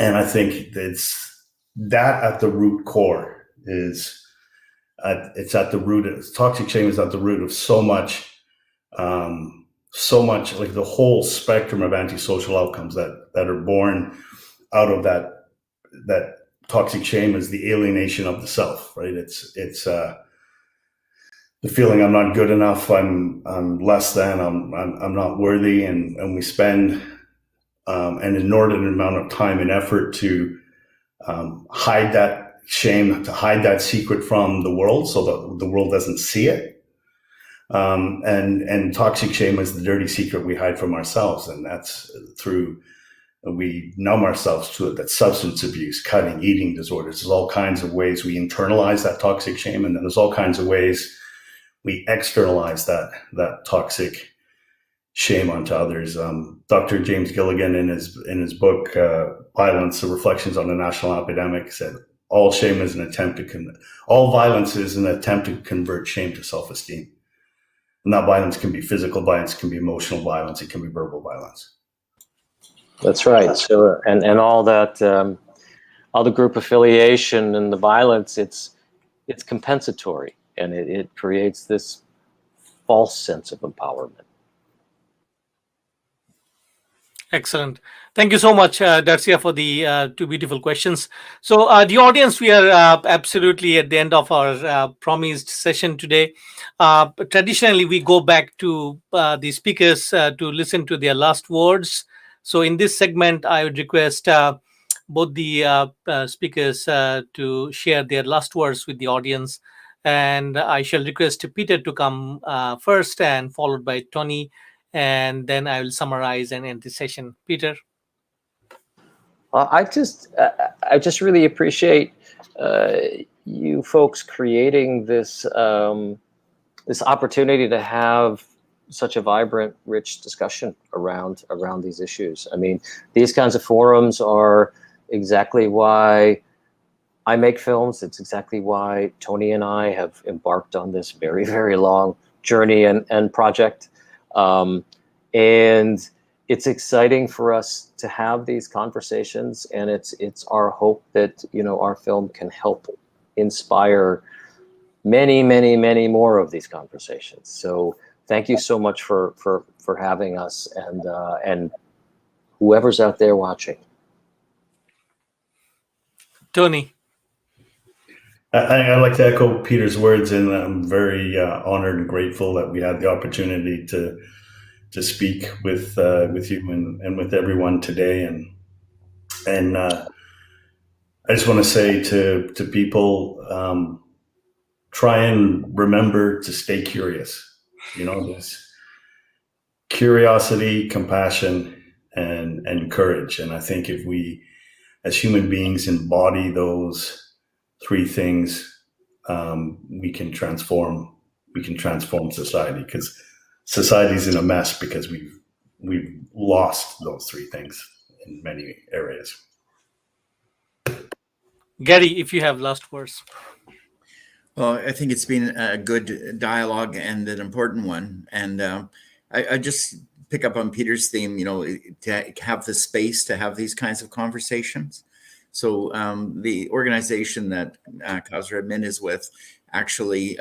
I think it's that at the root core it's at the root of toxic shame is at the root of so much, like the whole spectrum of antisocial outcomes that are born out of that toxic shame is the alienation of the self, right? It's the feeling I'm not good enough, I'm less than, I'm not worthy, and we spend an inordinate amount of time and effort to hide that shame, to hide that secret from the world, so that the world doesn't see it. And toxic shame is the dirty secret we hide from ourselves, and that's through. We numb ourselves to it. That's substance abuse, cutting, eating disorders. There's all kinds of ways we internalize that toxic shame, and then there's all kinds of ways we externalize that toxic shame onto others. Dr. James Gilligan, in his book "Violence: The Reflections on a National Epidemic," said all shame is an attempt all violence is an attempt to convert shame to self-esteem. And that violence can be physical violence, can be emotional violence, it can be verbal violence. That's right. So, and all that, all the group affiliation and the violence, it's compensatory, and it creates this false sense of empowerment. Excellent. Thank you so much, Darcia, for the two beautiful questions. So, the audience, we are absolutely at the end of our promised session today. Traditionally, we go back to the speakers to listen to their last words. So, in this segment, I would request both the speakers to share their last words with the audience. And I shall request Peter to come first, and followed by Tony, and then I will summarize and end the session. Peter. I just really appreciate you folks creating this this opportunity to have such a vibrant, rich discussion around these issues. I mean, these kinds of forums are exactly why I make films. It's exactly why Tony and I have embarked on this very, very long journey and project. And it's exciting for us to have these conversations, and it's our hope that, you know, our film can help inspire many, many, many more of these conversations. So thank you so much for having us, and whoever's out there watching. Tony. I'd like to echo Peter's words, and I'm very honored and grateful that we had the opportunity to speak with you and with everyone today. And I just want to say to people, try and remember to stay curious. You know, there's curiosity, compassion, and courage. And I think if we, as human beings, embody those three things, we can transform society, because society's in a mess because we've lost those three things in many areas. Gary, if you have last words. Well, I think it's been a good dialogue and an important one. And I just pick up on Peter's theme, you know, to have the space to have these kinds of conversations. So the organization that Kausar Admin is with actually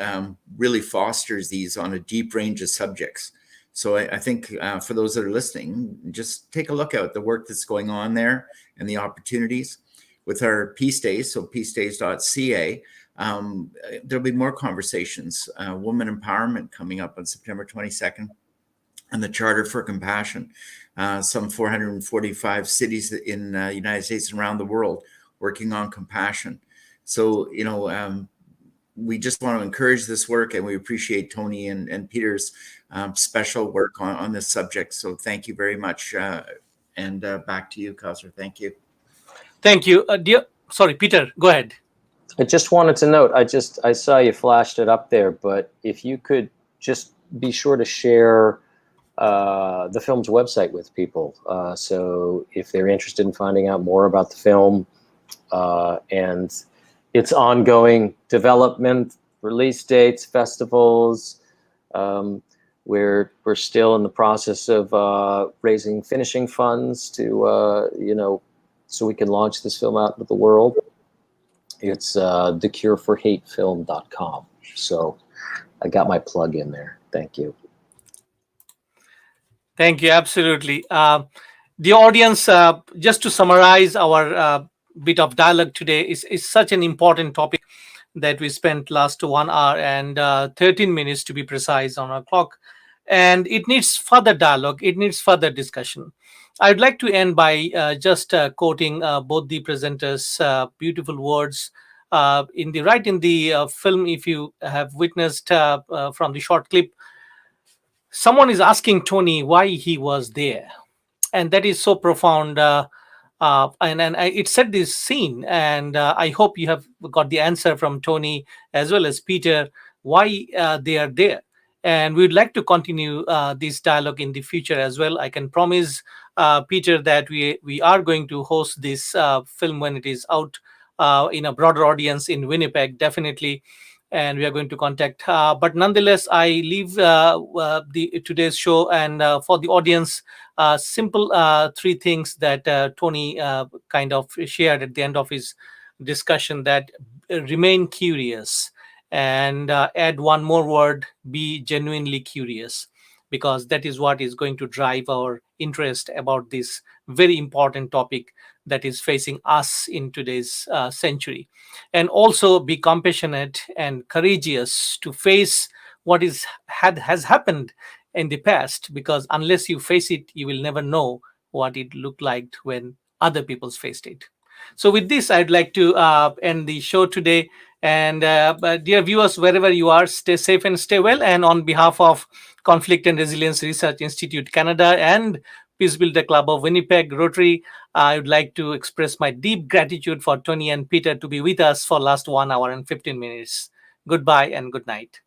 really fosters these on a deep range of subjects. So I think for those that are listening, just take a look at the work that's going on there and the opportunities. With our Peace Days, so peacedays.ca, there'll be more conversations. Women empowerment coming up on September 22nd, and the Charter for Compassion. Some 445 cities in the United States and around the world working on compassion. So, you know, we just want to encourage this work, and we appreciate Tony and Peter's special work on this subject. So thank you very much. And back to you, Kausar. Thank you. Thank you. Sorry, Peter, go ahead. I just wanted to note, I saw you flashed it up there, but if you could just be sure to share the film's website with people. So if they're interested in finding out more about the film and its ongoing development, release dates, festivals, we're still in the process of raising finishing funds to, you know, so we can launch this film out into the world. It's thecureforhatefilm.com. So I got my plug in there. Thank you. Thank you. Absolutely. The audience, just to summarize our bit of dialogue today, is such an important topic that we spent last 1 hour and 13 minutes to be precise on our clock. And it needs further dialogue. It needs further discussion. I'd like to end by just quoting both the presenters' beautiful words. In the film, if you have witnessed from the short clip, someone is asking Tony why he was there, and that is so profound. And it set this scene, and I hope you have got the answer from Tony as well as Peter why they are there. And we'd like to continue this dialogue in the future as well. I can promise Peter that we are going to host this film when it is out in a broader audience in Winnipeg, definitely. And we are going to contact. But nonetheless, I leave today's show, and for the audience, simple 3 things that Tony kind of shared at the end of his discussion, that remain curious, and add one more word: be genuinely curious. because that is what is going to drive our interest about this very important topic that is facing us in today's century. And also be compassionate and courageous to face what has happened in the past, because unless you face it, you will never know what it looked like when other people faced it. So with this, I'd like to end the show today. And but dear viewers, wherever you are, stay safe and stay well. And on behalf of Conflict and Resilience Research Institute Canada and Peace Builder Club of Winnipeg Rotary, I would like to express my deep gratitude for Tony and Peter to be with us for last 1 hour and 15 minutes. Goodbye and good night.